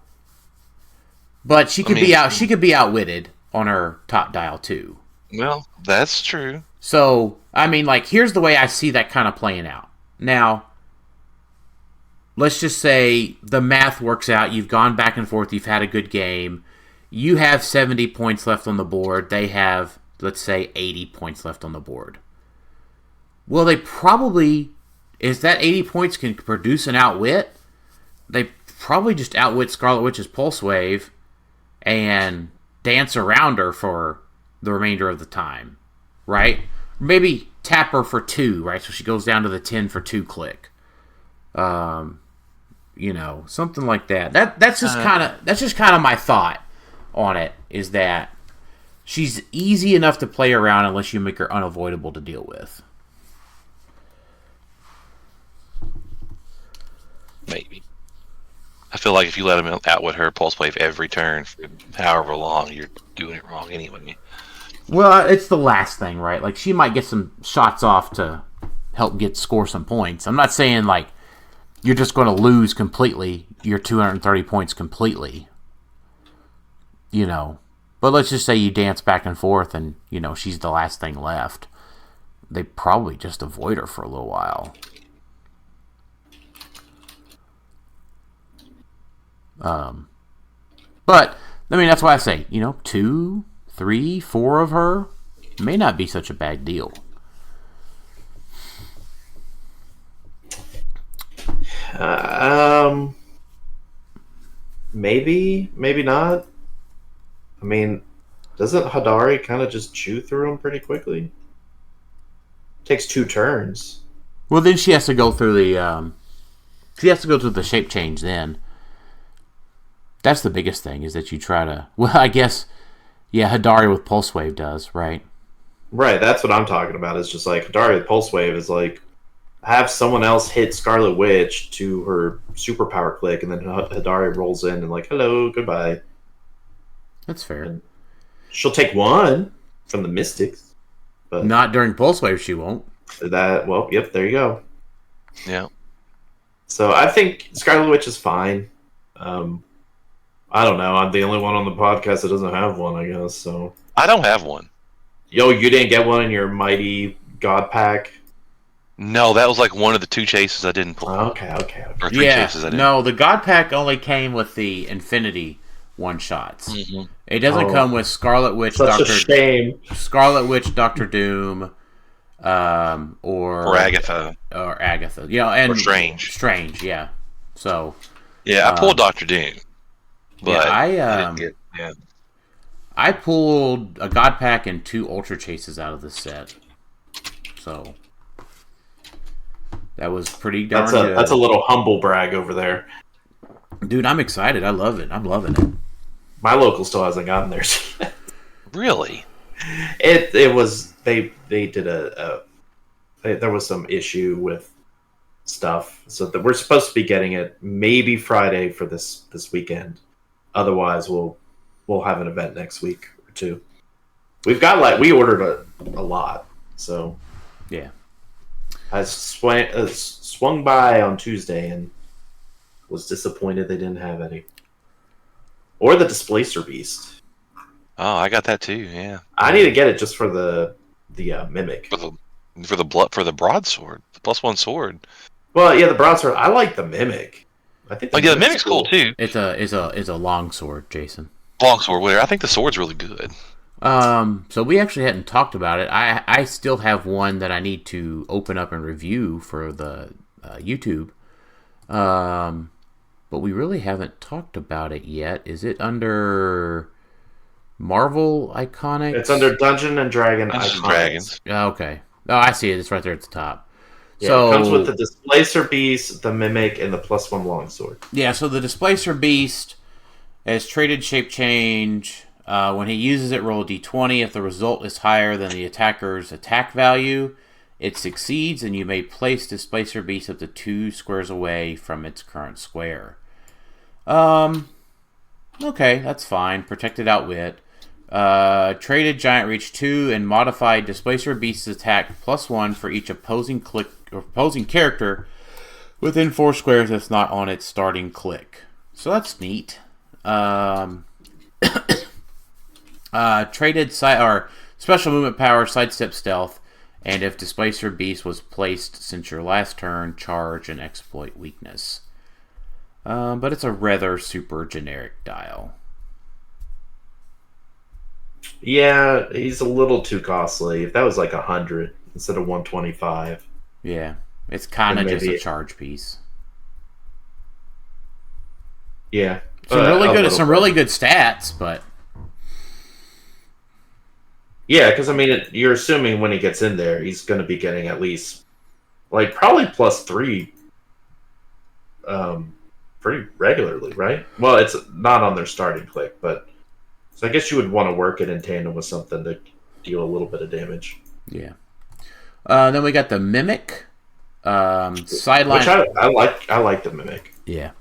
But she could be outwitted on her top dial too. Well, that's true. So, here's the way I see that kind of playing out. Now, let's just say the math works out. You've gone back and forth. You've had a good game. You have 70 points left on the board. They have, let's say, 80 points left on the board. Well, they probably, if that 80 points can produce an outwit, they probably just outwit Scarlet Witch's Pulse Wave and dance around her for the remainder of the time, right? Maybe tap her for 2, right? So she goes down to the 10 for 2 click. Something like that. That's just kind of my thought on it, is that she's easy enough to play around unless you make her unavoidable to deal with. Maybe. I feel like if you let him outwit her pulse wave every turn for however long, you're doing it wrong anyway. Well, it's the last thing, right? Like, she might get some shots off to help score some points. I'm not saying, like, you're just going to lose completely, your 230 points completely. But let's just say you dance back and forth and, she's the last thing left. They probably just avoid her for a little while. But, that's why I say, 2, 3, 4 of her may not be such a bad deal. Maybe not. Doesn't Hadari kind of just chew through them pretty quickly? Takes 2 turns. Well, then she has to go through the shape change then. That's the biggest thing, is that you try to... Well, I guess, yeah, Hadari with Pulse Wave does, right? Right, that's what I'm talking about. It's just like, Hadari with Pulse Wave is like, have someone else hit Scarlet Witch to her superpower click, and then Hidari rolls in and like, hello, goodbye. That's fair. And she'll take one from the Mystics. But not during Pulse Wave, she won't. Yep, there you go. Yeah. So I think Scarlet Witch is fine. I don't know. I'm the only one on the podcast that doesn't have one, I guess. So I don't have one. Yo, you didn't get one in your Mighty God pack? No, that was like one of the 2 chases I didn't pull. Okay. Or 3 chases I didn't. No, the God pack only came with the Infinity one-shots. Mm-hmm. It doesn't come with Scarlet Witch, Such a shame. Scarlet Witch, Doctor Doom, or Agatha. Or Agatha. And or Strange. Strange, yeah. So yeah, I pulled Doctor Doom. But I didn't get, I pulled a God pack and 2 Ultra Chases out of this set. So that was pretty darn good. That's a little humble brag over there. Dude, I'm excited. I love it. I'm loving it. My local still hasn't gotten theirs. Really? It was they did there was some issue with stuff, so that we're supposed to be getting it maybe Friday for this weekend. Otherwise, we'll have an event next week or 2. We ordered a lot, so yeah. I swung by on Tuesday and was disappointed they didn't have any, or the Displacer Beast. Oh, I got that too. Yeah, I need to get it just for the Mimic for the broadsword, the +1 sword. Well, yeah, the broadsword. I like the Mimic. I think. The Mimic's cool too. It's a long sword, Jason. Longsword, whatever. I think the sword's really good. So we actually hadn't talked about it. I still have one that I need to open up and review for the YouTube. But we really haven't talked about it yet. Is it under Marvel Iconics? It's under Dungeon and Dragon Dungeons and Iconics. Dragons. Okay. Oh, I see it. It's right there at the top. Yeah, so it comes with the Displacer Beast, the Mimic, and the +1 longsword. Yeah, so the Displacer Beast has traded shape change. When he uses it, roll a d20. If the result is higher than the attacker's attack value, it succeeds, and you may place Displacer Beast up to 2 squares away from its current square. Okay, that's fine. Protected Outwit. Traded Giant Reach 2 and modified Displacer Beast's attack +1 for each opposing character within 4 squares that's not on its starting click. So that's neat. Traded special movement power, sidestep stealth, and if Displacer Beast was placed since your last turn, charge and exploit weakness. But it's a rather super generic dial. Yeah, he's a little too costly. If that was like 100 instead of 125. Yeah, it's kind of just a charge piece. Yeah, some really good stats, but yeah, because I mean, you're assuming when he gets in there, he's going to be getting at least like probably +3, pretty regularly, right? Well, it's not on their starting click, but so I guess you would want to work it in tandem with something to deal a little bit of damage. Yeah. Then we got the Mimic. Sideline. Which I like the Mimic. Yeah.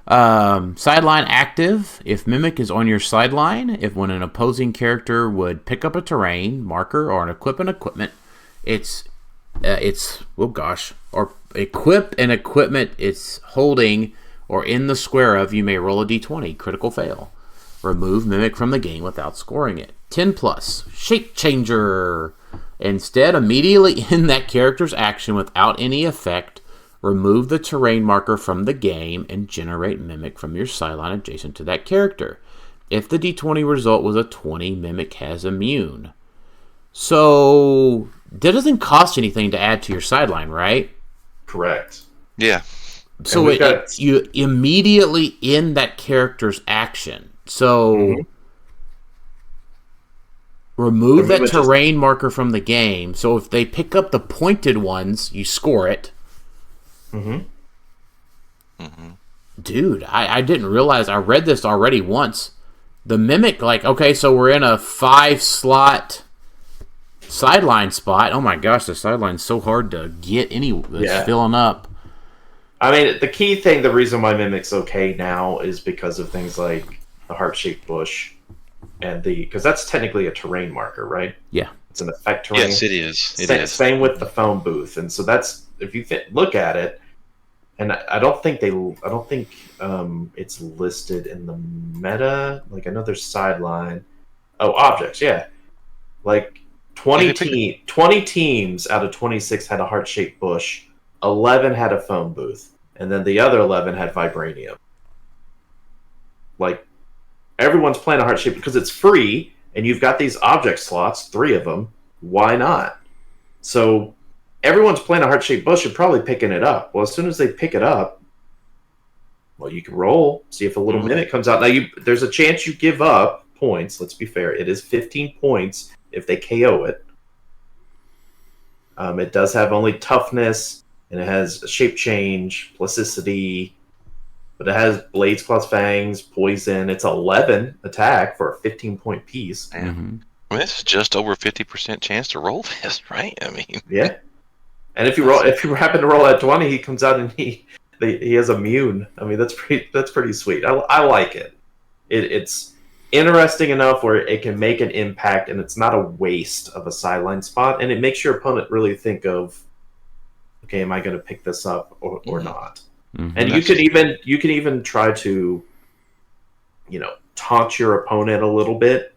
Sideline active. If Mimic is on your sideline, when an opposing character would pick up a terrain marker or equip an equipment, or equip an equipment it's holding or in the square of, you may roll a d20. Critical fail. Remove Mimic from the game without scoring it. 10+. Shape Changer. Instead, immediately in that character's action without any effect, remove the terrain marker from the game and generate Mimic from your sideline adjacent to that character. If the d20 result was a 20, Mimic has immune. So, that doesn't cost anything to add to your sideline, right? Correct. Yeah. So you immediately in that character's action. So remove that terrain marker from the game. So if they pick up the pointed ones, you score it. Dude, I didn't realize. I read this already once. The Mimic, so we're in a 5-slot Sideline spot. Oh my gosh, the sideline's so hard to get. It's filling up. I mean, the key thing, the reason why Mimic's okay now is because of things like the heart-shaped bush and because that's technically a terrain marker, right? Yeah. It's an effect terrain. Yes, it is. Same with the phone booth. And so that's, if you look at it, and I don't think it's listed in the meta. Like, I know there's sideline. Oh, objects, yeah. Like, 20 teams out of 26 had a heart-shaped bush. 11 had a phone booth, and then the other 11 had vibranium. Like, everyone's playing a heart shape because it's free, and you've got these object slots, 3 of them. Why not? So everyone's playing a heart shaped bush and probably picking it up. Well, as soon as they pick it up, well, you can roll, see if a little mimic comes out. Now, there's a chance you give up points. Let's be fair; it is 15 points if they KO it. It does have only toughness. And it has shape change, plasticity, but it has blades, claws, fangs, poison. It's 11 attack for a 15-point piece. Mm-hmm. I mean, it's just over 50% chance to roll this, right? I mean, yeah. And if you happen to roll at 20, he comes out and he has immune. I mean, that's pretty sweet. I like it. It's interesting enough where it can make an impact, and it's not a waste of a sideline spot, and it makes your opponent really think of, okay, am I going to pick this up or not? Mm-hmm. And you could even try to, taunt your opponent a little bit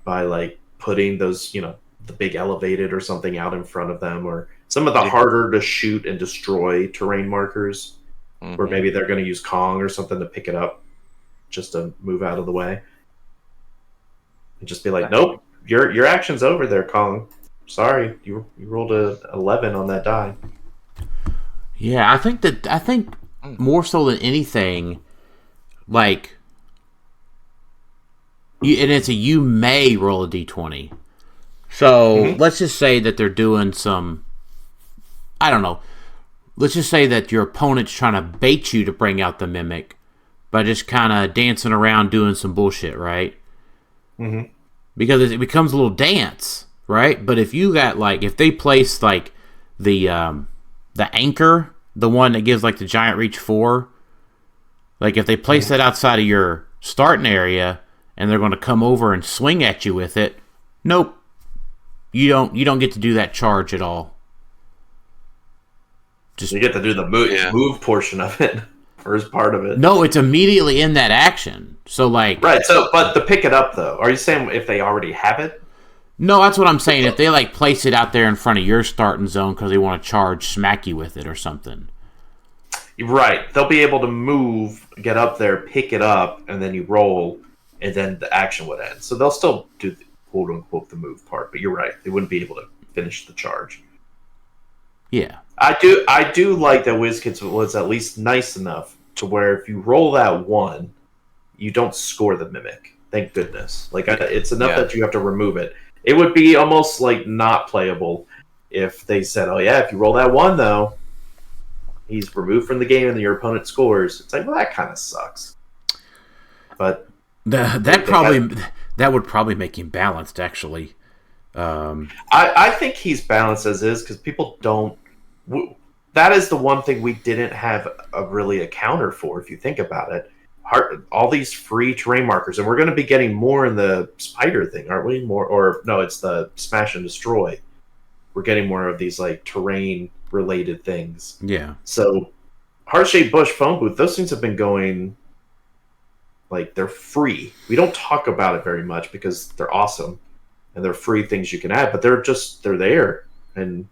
by like putting those, the big elevated or something out in front of them, or some of the harder to shoot and destroy terrain markers, where maybe they're going to use Kong or something to pick it up, just to move out of the way, and just be like, nope, your action's over there, Kong. Sorry, you rolled a 11 on that die. Yeah, I think more so than anything, like, you may roll a d20. So let's just say that they're doing some, I don't know. Let's just say that your opponent's trying to bait you to bring out the mimic by just kind of dancing around doing some bullshit, right? Mm-hmm. Because it becomes a little dance, right? But if you got if they place the anchor, the one that gives the giant reach 4, if they place that outside of your starting area and they're going to come over and swing at you with it, nope, you don't get to do that charge at all. Just you get to do the move portion of it, first part of it. No, it's immediately in that action. So right. So, but to pick it up though, are you saying if they already have it? No, that's what I'm saying. If they place it out there in front of your starting zone because they want to charge, smack you with it or something. Right. They'll be able to move, get up there, pick it up, and then you roll, and then the action would end. So they'll still do the quote unquote the move part, but you're right. They wouldn't be able to finish the charge. Yeah. I do like that WizKids was at least nice enough to where if you roll that 1, you don't score the mimic. Thank goodness. It's enough that you have to remove it. It would be almost not playable if they said, "Oh yeah, if you roll that 1 though, he's removed from the game and your opponent scores." It's well, that kind of sucks. But that would probably make him balanced, actually. I think he's balanced as is because people don't. That is the one thing we didn't have a counter for, if you think about it. All these free terrain markers, and we're going to be getting more in the spider thing, aren't we? It's the smash and destroy. We're getting more of these terrain related things. Yeah. So, heart-shaped bush, phone booth, those things have been going. They're free. We don't talk about it very much because they're awesome, and they're free things you can add. But they're there, and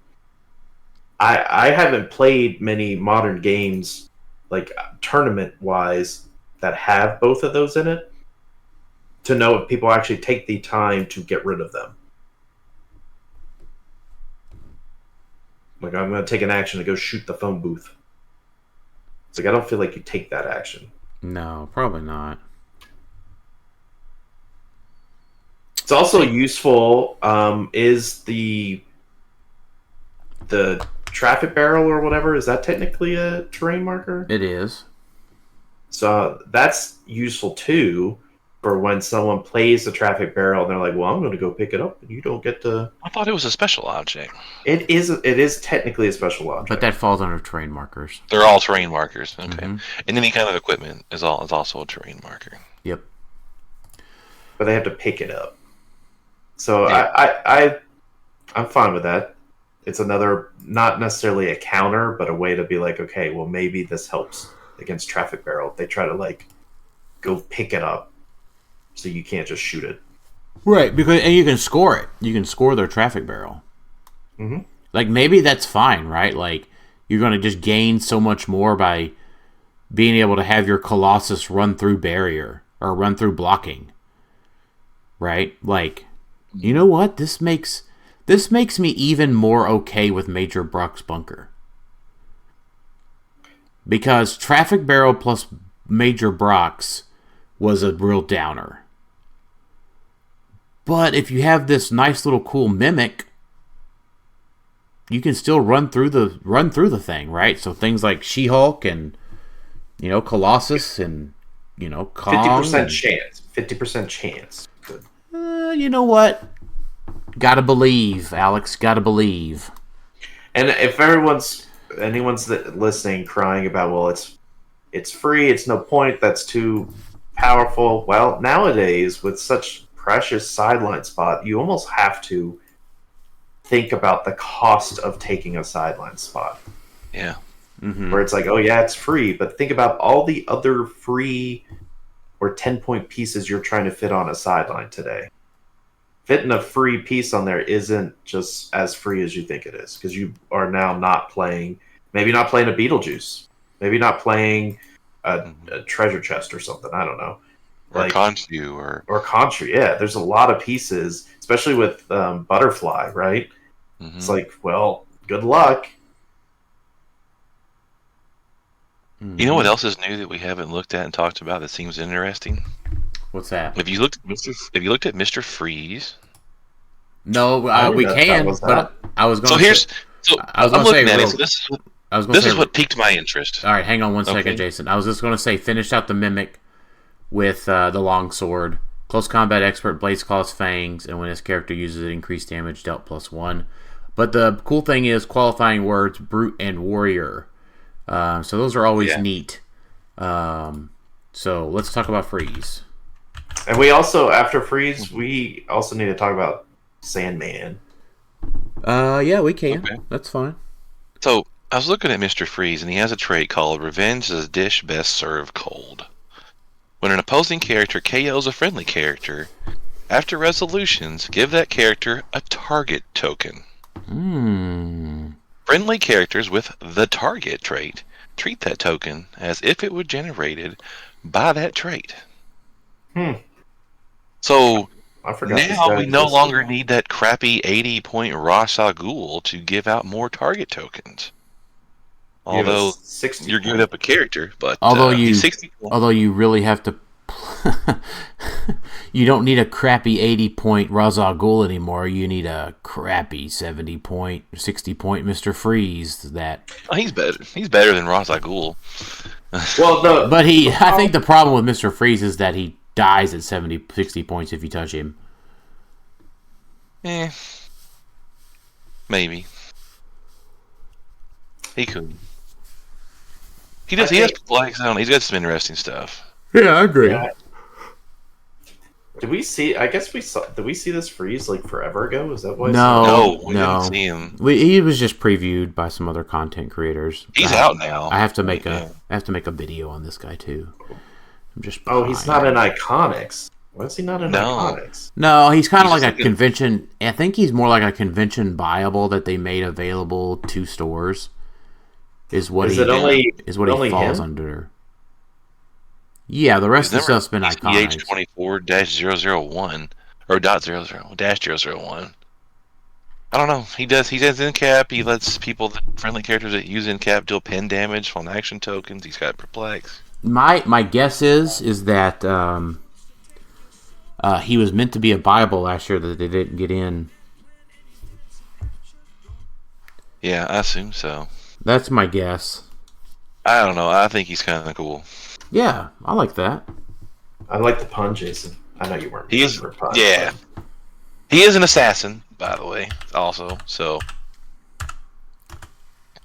I haven't played many modern games tournament wise that have both of those in it to know if people actually take the time to get rid of them. I'm going to take an action to go shoot the phone booth. It's I don't feel like you take that action. No, probably not. It's also useful is the traffic barrel or whatever. Is that technically a terrain marker? It is. So that's useful too, for when someone plays the traffic barrel and they're like, well, I'm going to go pick it up and you don't get to... I thought it was a special object. It is technically a special object. But that falls under terrain markers. They're all terrain markers. Okay. Mm-hmm. And any kind of equipment is also a terrain marker. Yep. But they have to pick it up. So Yeah. I'm fine with that. It's another, not necessarily a counter, but a way to be like, okay, well, maybe this helps against traffic barrel. They try to like go pick it up, so you can't just shoot it. Right, and you can score it. You can score their traffic barrel. Mm-hmm. Like, maybe that's fine, right? Like, you're going to just gain so much more by being able to have your Colossus run through barrier or run through blocking. Right? Like, you know what? This makes me even more okay with Major Brock's bunker. Because traffic barrel plus Major Brock's was a real downer. But if you have this nice little cool mimic, you can still run through the thing, right? So things like She-Hulk and Colossus and Kong. 50% chance. 50% chance. Good. You know what? Gotta believe, Alex. Gotta believe. And if anyone's listening, crying about, well, it's free, it's no point, that's too powerful. Well, nowadays with such precious sideline spot, you almost have to think about the cost of taking a sideline spot. Yeah. Mm-hmm. Where it's like, oh yeah, it's free, but think about all the other free or 10-point pieces you're trying to fit on a sideline today. Fitting a free piece on there isn't just as free as you think it is, because you are now maybe not playing a Beetlejuice, maybe not playing a treasure chest or something, I don't know. Or Khonshu, or Khonshu, yeah. There's a lot of pieces, especially with Butterfly, right? Mm-hmm. It's like, well, good luck. You know what else is new that we haven't looked at and talked about that seems interesting? What's that? Have you looked at Mr. Freeze? No, we can. But I was going. This is what piqued my interest. All right, hang on one second, Jason. I was just going to say, finish out the mimic with the longsword, close combat expert, blades, claws, fangs, and when his character uses it, increased damage dealt +1. But the cool thing is qualifying words, brute and warrior. So those are always neat. So let's talk about Freeze. And we also, after Freeze, we also need to talk about Sandman. Yeah, we can. Okay. That's fine. So I was looking at Mr. Freeze, and he has a trait called Revenge is a dish best served cold. When an opposing character KOs a friendly character, after resolutions, give that character a target token. Friendly characters with the target trait treat that token as if it were generated by that trait. So now we no longer need that crappy 80-point Ra's al Ghul to give out more target tokens. Although you're giving up a character, but although you really have to, you don't need a crappy 80-point Ra's al Ghul anymore. You need a crappy 70-point, 60-point Mr. Freeze. He's better. He's better than Ra's al Ghul. I think the problem with Mr. Freeze is that he dies at 70, 60 points if you touch him. Maybe. He could. He does. He has flags on. He's got some interesting stuff. Yeah, I agree. Did we see? I guess we saw. Did we see this Freeze like forever ago? Is that why? No, we didn't see him. He was just previewed by some other content creators. He's out now. I have to make a video on this guy too. I'm just. He's not in Iconics. Why is he not in Iconics? No, he's kind of like a convention. I think he's more like a convention buyable that they made available to stores. Is what he falls under. Yeah, the rest of the stuff's been Iconics. EH24-001 or .00-001. I don't know. He has in-cap. He lets friendly characters that use in-cap deal pen damage on action tokens. He's got Perplex. My guess is that he was meant to be a Bible last year that they didn't get in. Yeah, I assume so. That's my guess. I don't know. I think he's kind of cool. Yeah, I like that. I like the pun, Jason. I know you weren't. He is, for pun, yeah. but... He is an assassin, by the way, also. So,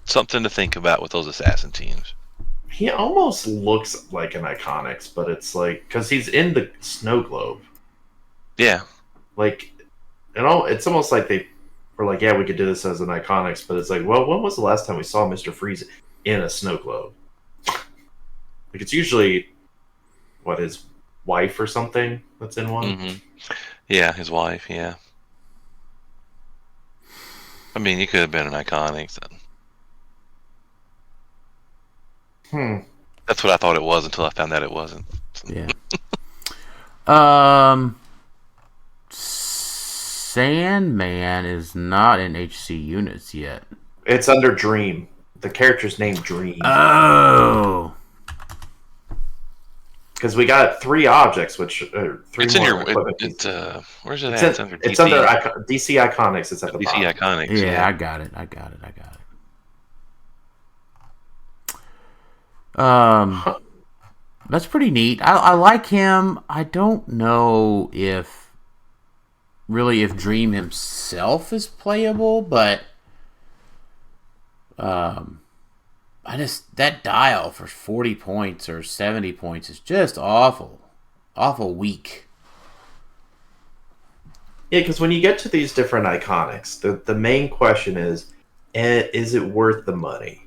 something to think about with those assassin teams. He almost looks like an Iconics, but it's like because he's in the snow globe. Yeah. Like, it's almost like they were like, yeah, we could do this as an Iconics, but it's like, well, when was the last time we saw Mr. Freeze in a snow globe? Like, it's usually his wife or something that's in one. Mm-hmm. Yeah, his wife. Yeah. I mean, he could have been an Iconics. That's what I thought it was until I found out it wasn't. Yeah. Sandman is not in HC units yet. It's under Dream. The character's named Dream. Oh. Because we got 3 objects, which three it's more in your. Where's it at? It's under DC Iconics. It's at the DC bottom. Iconics. Yeah, I got it. That's pretty neat. I like him. I don't know if Dream himself is playable, but that dial for 40 points or 70 points is just awful weak. Yeah, because when you get to these different Iconics, the main question is it worth the money?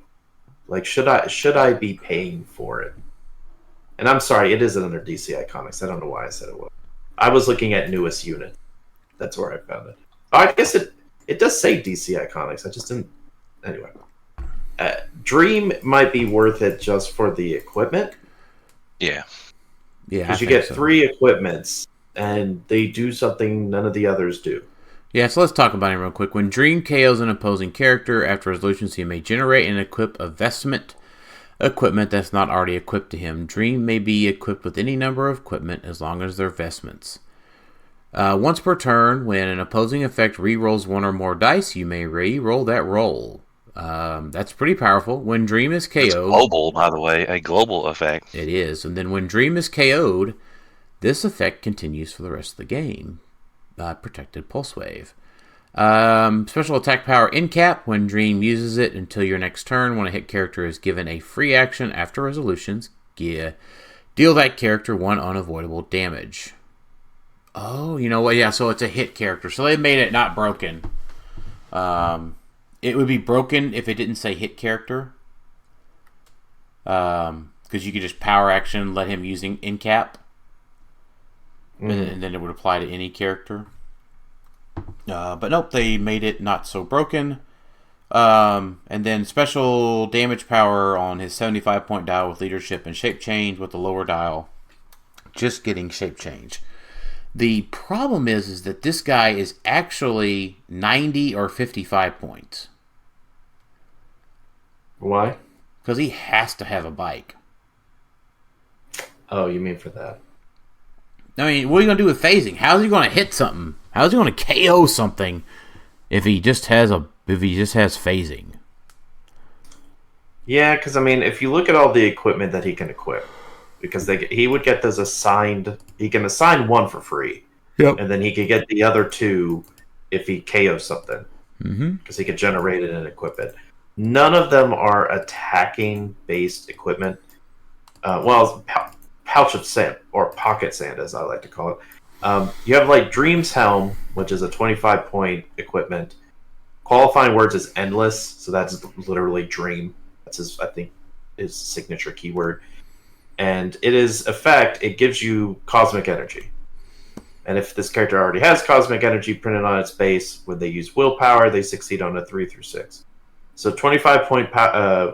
Like, should I be paying for it? And I'm sorry, it isn't under DC Iconics. I don't know why I said it was. I was looking at newest unit. That's where I found it. Oh, I guess it does say DC Iconics. I just didn't. Anyway, Dream might be worth it just for the equipment. Yeah. Because you get 3 equipments, and they do something none of the others do. Yeah, so let's talk about him real quick. When Dream KOs an opposing character, after resolutions, he may generate and equip a equipment that's not already equipped to him. Dream may be equipped with any number of equipment as long as they're vestments. Once per turn, when an opposing effect re-rolls 1 or more dice, you may re-roll that roll. That's pretty powerful. When Dream is KO'd... It's global, by the way. A global effect. It is. And then when Dream is KO'd, this effect continues for the rest of the game. Protected Pulse Wave. Special attack power in cap. When Dream uses it until your next turn, when a hit character is given a free action after resolutions, deal that character 1 unavoidable damage. Oh, you know what? Yeah, so it's a hit character. So they made it not broken. It would be broken if it didn't say hit character. Because you could just power action, let him using in cap. And then it would apply to any character. But nope, they made it not so broken. And then special damage power on his 75-point dial with leadership and shape change with the lower dial. Just getting shape change. The problem is that this guy is actually 90 or 55 points. Why? Because he has to have a bike. Oh, you mean for that? I mean, what are you going to do with phasing? How's he going to hit something? How's he going to KO something if he just has phasing? Yeah, because I mean, if you look at all the equipment that he can equip, because he would get those assigned. He can assign 1 for free. Yep. And then he could get the other 2 if he KOs something. Because he could generate it and equip it. None of them are attacking-based equipment. Pouch of sand, or pocket sand, as I like to call it. You have like Dream's Helm, which is a 25-point equipment. Qualifying words is endless, so that's literally Dream. That's his signature keyword. And it is effect, it gives you cosmic energy. And if this character already has cosmic energy printed on its base, when they use willpower, they succeed on a 3 through 6. So 25-point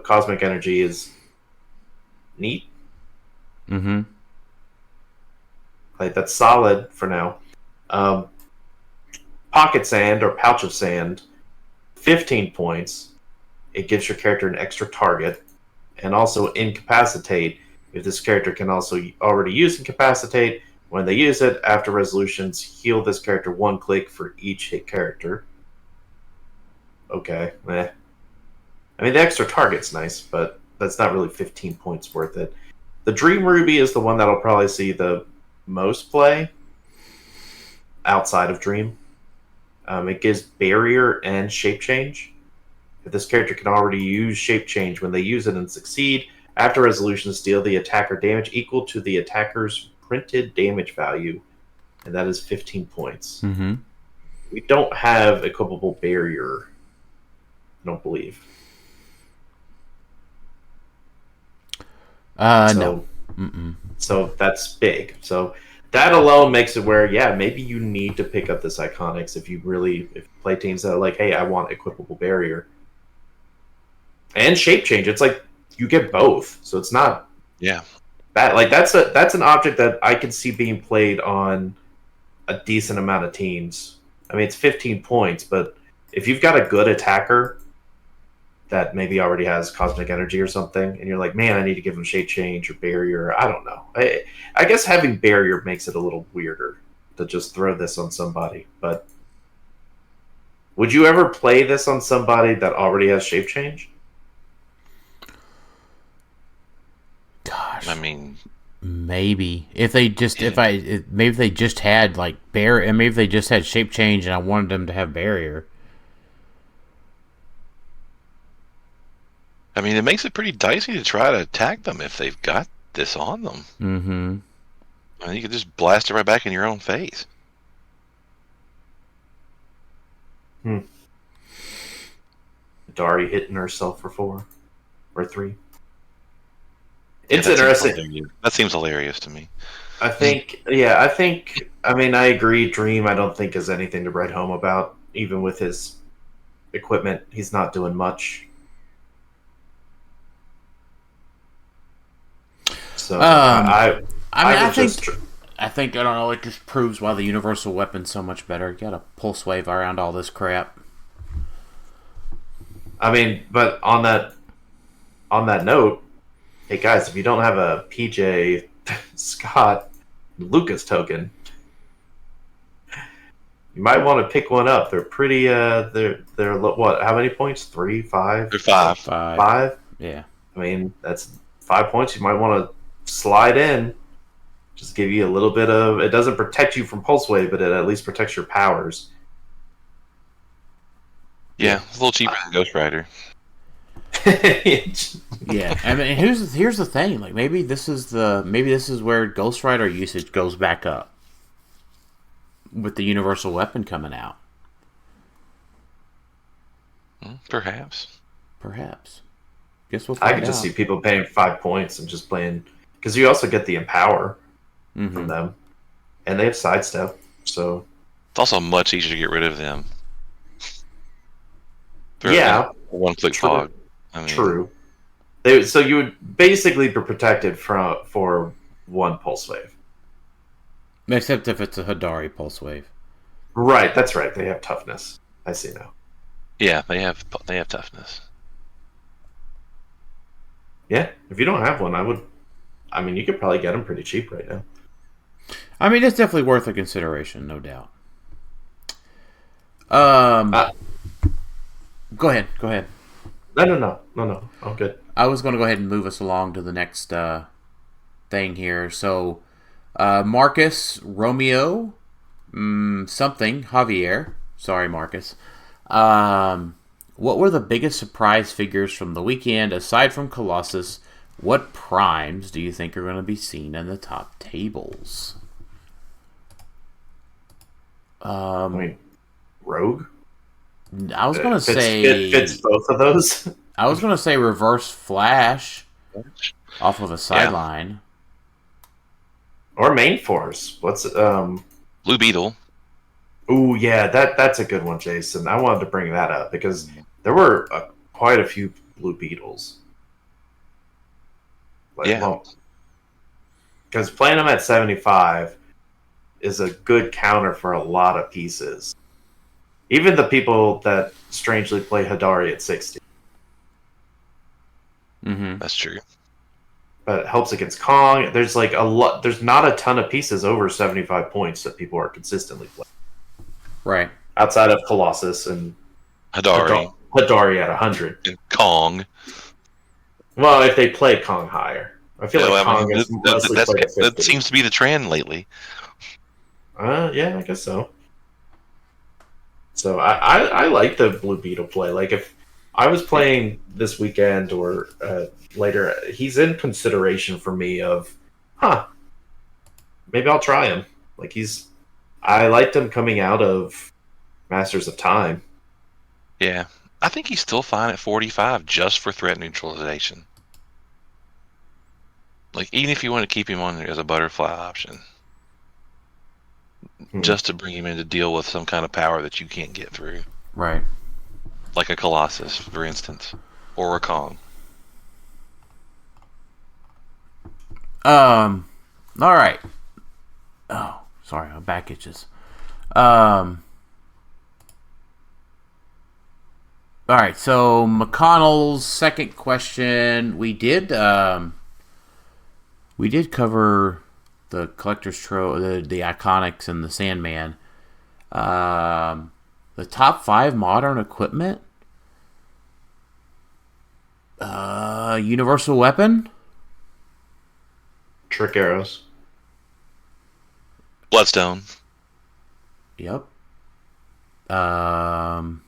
cosmic energy is neat. Like, that's solid for now. Pocket sand or pouch of sand, 15 points. It gives your character an extra target. And also incapacitate. If this character can also already use incapacitate, when they use it, after resolutions, heal this character 1 click for each hit character. Okay, I mean, the extra target's nice, but that's not really 15 points worth it. The Dream Ruby is the one that'll probably see the most play outside of Dream. It gives barrier and shape change. If this character can already use shape change when they use it and succeed, after resolutions deal the attacker damage equal to the attacker's printed damage value, and that is 15 points. Mm-hmm. We don't have equipable barrier, I don't believe. No. So that's big. So that alone makes it where, yeah, maybe you need to pick up this Iconics if you play teams that are like, hey, I want equipable barrier. And shape change. It's like you get both. So it's not bad. Like that's an object that I can see being played on a decent amount of teams. I mean, it's 15 points, but if you've got a good attacker that maybe already has cosmic energy or something, and you're like, man, I need to give him shape change or barrier. I don't know. I guess having barrier makes it a little weirder to just throw this on somebody. But would you ever play this on somebody that already has shape change? Gosh, I mean, maybe if they just maybe if they just had like barrier, and maybe if they just had shape change, and I wanted them to have barrier. I mean, it makes it pretty dicey to try to attack them if they've got this on them. Mm-hmm. I mean, you could just blast it right back in your own face. Dari hitting herself for 4 or 3. It's Yeah, interesting. That seems hilarious to me. I mean, I agree. Dream, I don't think is anything to write home about. Even with his equipment, he's not doing much. So I think I don't know. It just proves why the universal weapon's so much better. You got a pulse wave around all this crap. I mean, but on that note, hey guys, if you don't have a PJ Scott Lucas token, you might want to pick one up. They're pretty. They're what? How many points? 3, 5? They're 5. 5. Yeah. I mean, that's 5 points. You might want to slide in. Just give you a little bit of. It doesn't protect you from pulse wave, but it at least protects your powers. Yeah, it's a little cheaper than Ghost Rider. Yeah, I mean, here's the thing. Like, maybe this is where Ghost Rider usage goes back up with the universal weapon coming out. Perhaps. Guess we'll find out. I could just see people paying 5 points and just playing, because you also get the empower from them, and they have sidestep. So It's also much easier to get rid of them. Yeah, one-click fog. I mean, true. So you would basically be protected for one pulse wave. Except if it's a Hadari pulse wave. Right, that's right. They have toughness. I see now. Yeah, they have toughness. Yeah, if you don't have one, I mean, you could probably get them pretty cheap right now. I mean, it's definitely worth a consideration, no doubt. Go ahead. No. I'm good. I was going to go ahead and move us along to the next thing here. So, Marcus Romeo, something Javier. Sorry, Marcus. What were the biggest surprise figures from the weekend aside from Colossus? What primes do you think are going to be seen in the top tables? I mean, Rogue. I was going to say it fits both of those. I was going to say Reverse Flash off of a sideline. Or Main Force. What's Blue Beetle. Oh yeah, that's a good one, Jason. I wanted to bring that up because there were quite a few Blue Beetles. Because playing them at 75 is a good counter for a lot of pieces. Even the people that strangely play Hadari at 60. Mm-hmm. That's true. But it helps against Kong. There's like a lot. There's not a ton of pieces over 75 points that people are consistently playing. Right. Outside of Colossus and Hadari at 100. and Kong. Well, if they play Kong higher. I feel like Kong is mostly played at 50. That seems to be the trend lately. Yeah, I guess so. So I like the Blue Beetle play. Like if I was playing this weekend or later, he's in consideration for me of, maybe I'll try him. Like I liked him coming out of Masters of Time. Yeah, I think he's still fine at 45 just for threat neutralization. Like even if you want to keep him on there as a butterfly option. Just to bring him in to deal with some kind of power that you can't get through. Right. Like a Colossus, for instance. Or a Kong. Alright. Oh, sorry, my back itches. Alright, so McConnell's second question. We did cover the Collector's Trove, the Iconics and the Sandman. The top 5 modern equipment. Universal Weapon. Trick arrows. Bloodstone. Yep. Then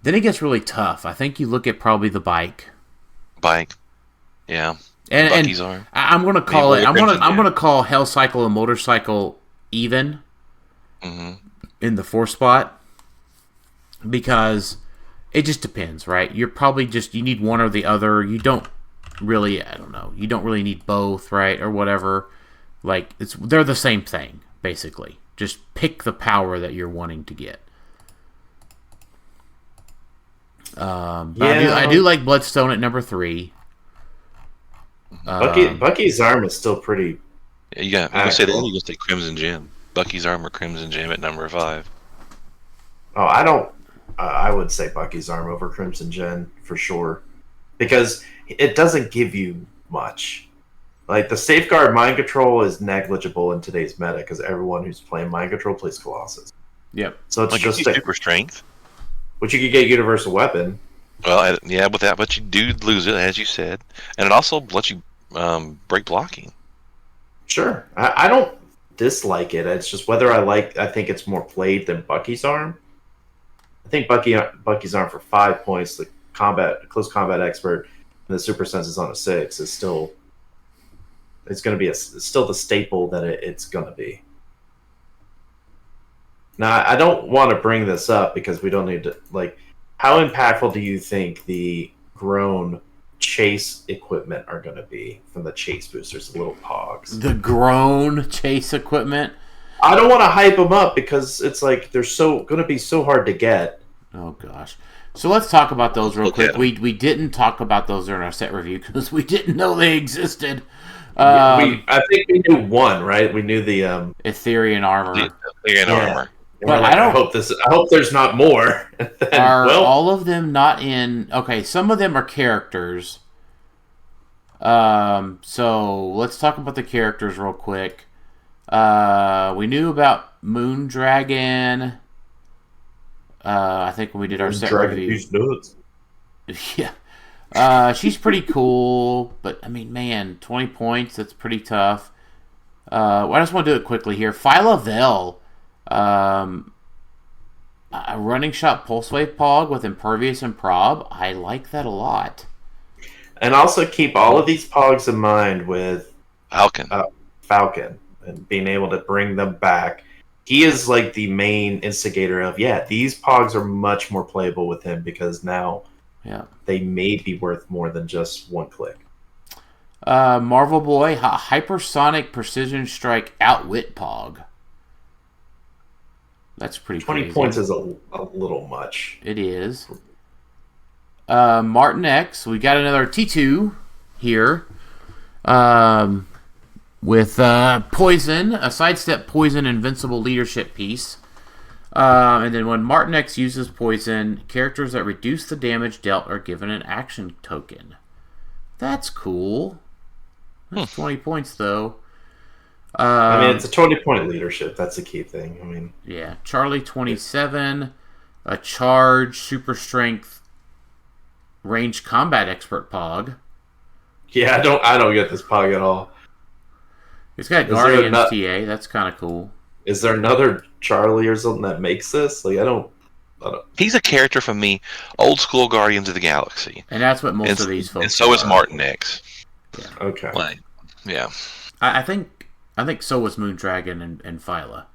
it gets really tough. I think you look at probably the bike. Yeah. And Bucky's arm. I'm gonna call it. I'm gonna call Hell Cycle and Motorcycle even in the 4 spot because it just depends, right? You're probably you need one or the other. You don't really. I don't know. You don't really need both, right, or whatever. Like they're the same thing basically. Just pick the power that you're wanting to get. I do like Bloodstone at number 3. Bucky's arm is still pretty. You can say that. You can say Crimson Gem. Bucky's arm or Crimson Gem at number 5. Oh, I don't. I would say Bucky's arm over Crimson Gem for sure, because it doesn't give you much. Like the Safeguard Mind Control is negligible in today's meta because everyone who's playing Mind Control plays Colossus. Yep. So it's just super strength, which you could get Universal Weapon. Well, yeah, with that, but you do lose it, as you said, and it also lets you break blocking. Sure, I don't dislike it. It's just whether I think it's more played than Bucky's arm. I think Bucky's arm for 5 points, the close combat expert, and the super sense is on a 6 is still. It's going to be still the staple that it's going to be. Now, I don't want to bring this up because we don't need to how impactful do you think the grown chase equipment are going to be from the chase boosters, the little pogs? The grown chase equipment? I don't want to hype them up because it's like they're going to be so hard to get. Oh, gosh. So let's talk about those real quick. We didn't talk about those during our set review because we didn't know they existed. I think we knew one, right? We knew the Ethereal armor. Armor. But I hope there's not more. Are all of them not in? Okay, some of them are characters. So let's talk about the characters real quick. We knew about Moondragon. I think when we did our set review. Yeah. She's pretty cool, but I mean, man, 20 points, that's pretty tough. I just want to do it quickly here. Phyla-Vell, a running shot pulse wave pog with impervious and prob. I like that a lot. And also keep all of these pogs in mind with Falcon and being able to bring them back. He is like the main instigator of, these pogs are much more playable with him because now they may be worth more than just one click. Marvel Boy, hypersonic precision strike outwit pog. That's pretty 20 crazy. points is a little much. It is. Martin X, we got another T2 here. With Poison, a sidestep Poison invincible leadership piece. And then when Martin X uses Poison, characters that reduce the damage dealt are given an action token. That's cool. That's 20 points, though. I mean, it's a 20-point leadership. That's the key thing. I mean, yeah. Charlie 27, a charge, super strength, range combat expert pog. Yeah, I don't get this Pog at all. It's got Guardians TA. That's kind of cool. Is there another Charlie or something that makes this? Like, I don't. He's a character from the old school Guardians of the Galaxy. And that's what most of these folks And so are. is Martin X. Yeah. Okay. Like, yeah. I think so was Moondragon and Phyla.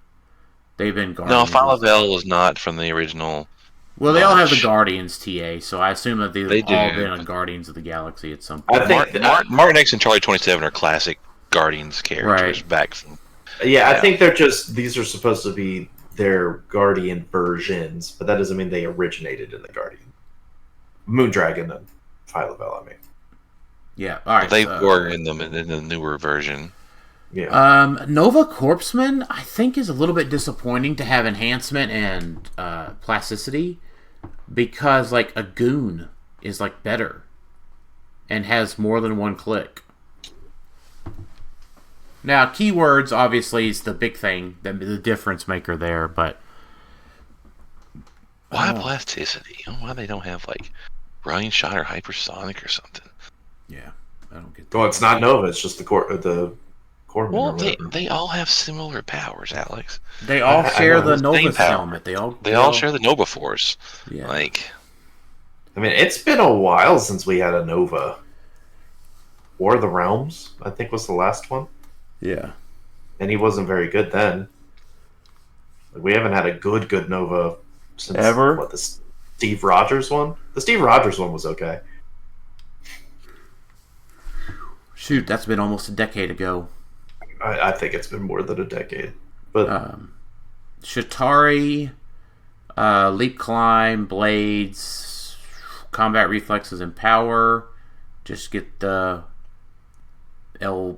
They've been Guardians. No, Phyla was not from the original. Well, they all have the Guardians TA, so I assume that they've They all do. been on Guardians of the Galaxy at some point. I think Martin X and Charlie 27 are classic Guardians characters Right. back from. Yeah, I think these are supposed to be their Guardian versions, but that doesn't mean they originated in the Guardian. Moondragon and Phyla, I mean. Yeah, all right. They were in the newer version. Yeah. Nova Corpsman, I think, is a little bit disappointing to have enhancement and plasticity because, like, a goon is, like, better and has more than one click. Now, keywords, obviously, is the big thing, the difference maker there, but... Why plasticity? Why they don't have, like, Ryan Shot or Hypersonic or something? Yeah, I don't get that. Well, it's not Nova, it's just the core. Well, they all have similar powers, Alex. They all share the Same Nova power. helmet. They all share the Nova Force. Yeah. Like, I mean, it's been a while since we had a Nova. War of the Realms, I think, was the last one. Yeah. And he wasn't very good then. Like, we haven't had a good Nova since Ever? What, the Steve Rogers one? The Steve Rogers one was okay. Shoot, that's been almost a decade ago. I think it's been more than a decade. But Shatari, leap climb, blades, combat reflexes, and power. Just get the LPS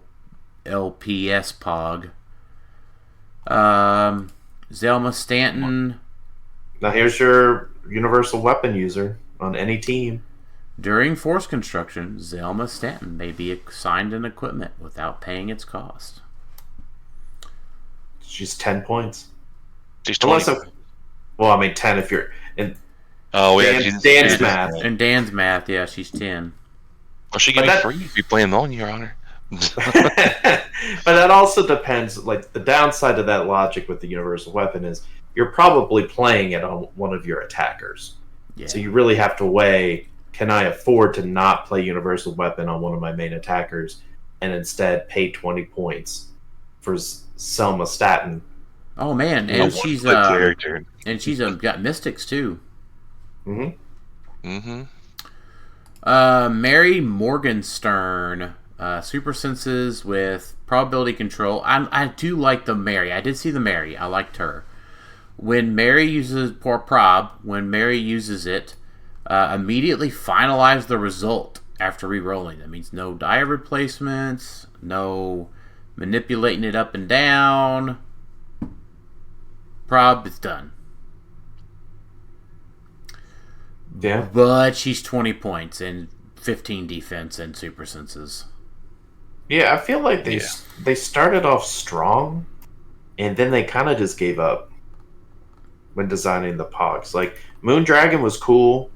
Pog. Zelma Stanton. now here's your universal weapon user on any team. During force construction, Zelma Stanton may be assigned an equipment without paying its cost. She's 10 points. she's 20. Well, I mean 10 if you're in Oh, yeah. Dan's math. In Dan's math, yeah, she's 10. Well, she can But be that- free if you play them on, Your Honor. But that also depends. Like, the downside of that logic with the universal weapon is you're probably playing it on one of your attackers. Yeah. So you really have to weigh, can I afford to not play universal weapon on one of my main attackers and instead pay 20 points for Selma Staten? Oh man, A and she's one-click character. got mystics too. Mm-hmm. Mm-hmm. Mary Morgenstern, super senses with probability control. I do like the Mary. I did see the Mary. I liked her. When Mary uses when Mary uses it, immediately finalize the result after re-rolling. That means no die replacements, no manipulating it up and down. Prob, it's done. Yeah. But she's 20 points and 15 defense and super senses. Yeah, I feel like they started off strong, and then they kind of just gave up when designing the Pogs. Like, Moondragon was cool.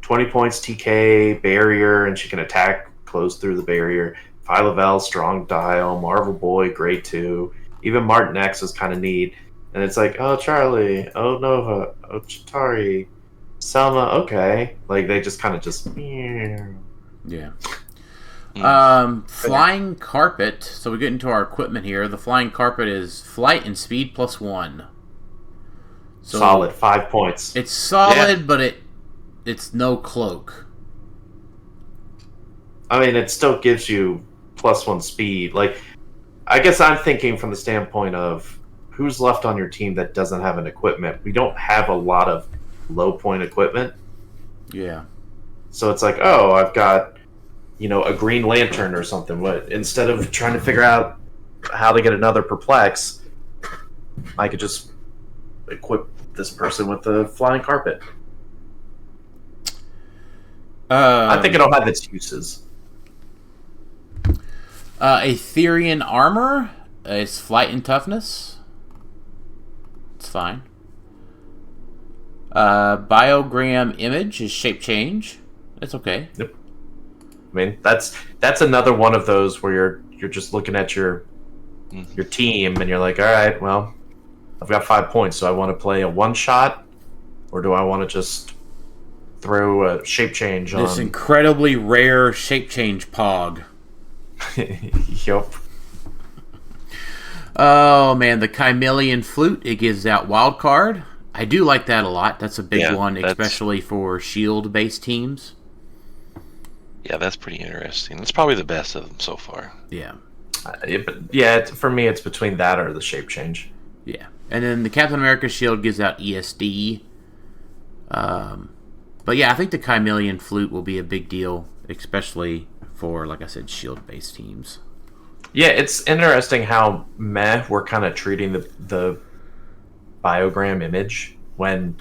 20 points TK, barrier, and she can attack close through the barrier. Phyla, strong dial. Marvel Boy, grade 2. Even Martin X is kind of neat. And it's like, oh, Charlie. Oh, Nova. Oh, Chitari. Selma, okay. Like, they just kind of just... Yeah. Flying carpet. So we get into our equipment here. The flying carpet is flight and speed +1. So solid, 5 points. It's solid, but it's no cloak. I mean, it still gives you +1 speed. Like, I guess I'm thinking from the standpoint of who's left on your team that doesn't have an equipment. We don't have a lot of low point equipment. Yeah. So it's like, oh, I've got, a Green Lantern or something. What, instead of trying to figure out how to get another Perplex, I could just equip this person with the flying carpet. I think it'll have its uses. Aetherian armor is flight and toughness. It's fine. Biogram image is shape change. It's okay. Yep. I mean, that's another one of those where you're just looking at your team and you're like, all right, well, I've got 5 points. So I want to play a one shot, or do I want to just throw a shape change on this incredibly rare shape change pog? Yup. Oh man, the Chameleon Flute, it gives out wild card. I do like that a lot. That's a big one, especially for shield based teams. Yeah, that's pretty interesting. That's probably the best of them so far. Yeah. For me, it's between that or the shape change. Yeah. And then the Captain America shield gives out ESD. But yeah, I think the Chameleon Flute will be a big deal, especially for, like I said, shield-based teams. Yeah, it's interesting how we're kind of treating the biogram image when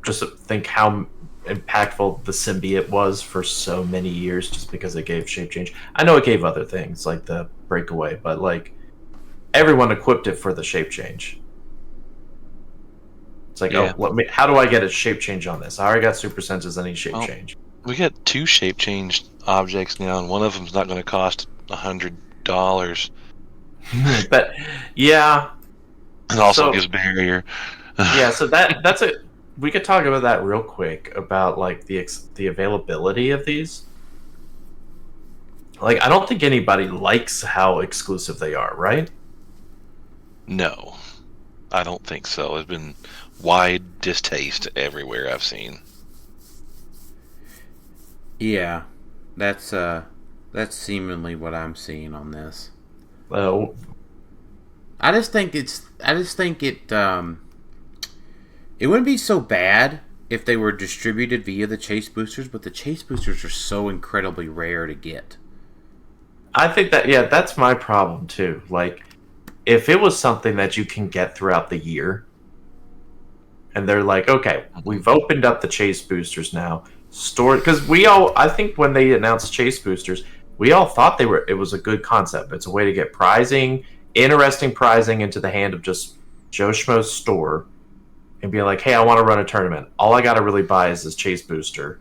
just think how impactful the symbiote was for so many years just because it gave shape change. I know it gave other things like the breakaway, but like everyone equipped it for the shape change. It's like, how do I get a shape change on this? I already got super senses, I need shape change. We got 2 shape changed objects now, and one of them's not going to cost $100. But yeah, and also gives barrier. Yeah, so that's it. We could talk about that real quick about like the availability of these. Like, I don't think anybody likes how exclusive they are, right? No, I don't think so. There's been wide distaste everywhere I've seen. Yeah, that's seemingly what I'm seeing on this. I just think it wouldn't be so bad if they were distributed via the chase boosters, but the chase boosters are so incredibly rare to get. I think that's my problem too. Like, if it was something that you can get throughout the year, and they're like, okay, we've opened up the chase boosters now, because I think when they announced chase boosters, we all thought it was a good concept. It's a way to get interesting prizing into the hand of just Joe Schmo's store, and be like, hey, I want to run a tournament. All I got to really buy is this chase booster,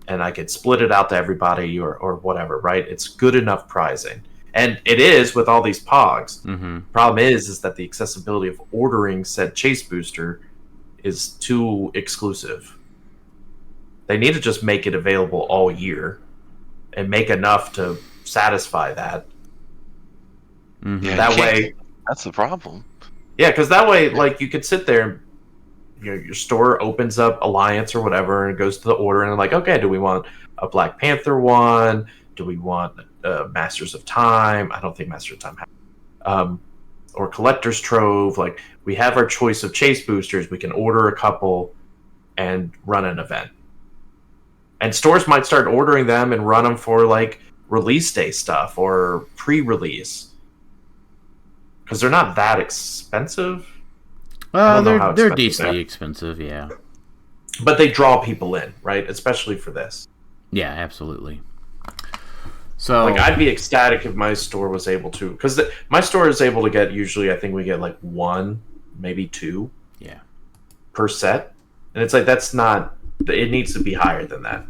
and I could split it out to everybody or whatever, right? It's good enough prizing. And it is with all these pogs. Mm-hmm. Problem is that the accessibility of ordering said chase booster is too exclusive. They need to just make it available all year and make enough to satisfy that. Mm-hmm. Yeah, that way, that's the problem. Yeah, because that way, like, you could sit there and your store opens up Alliance or whatever and goes to the order and like, okay, do we want a Black Panther one? Do we want Masters of Time? I don't think Masters of Time or Collector's Trove. Like, we have our choice of chase boosters. We can order a couple and run an event. And stores might start ordering them and run them for like release day stuff or pre-release. Because they're not that expensive. Well, they're decently expensive, yeah. But they draw people in, right? Especially for this. Yeah, absolutely. So, like, I'd be ecstatic if my store was able to, because my store is able to get, usually I think we get like 1, maybe 2 per set. And it's like, that's not, it needs to be higher than that.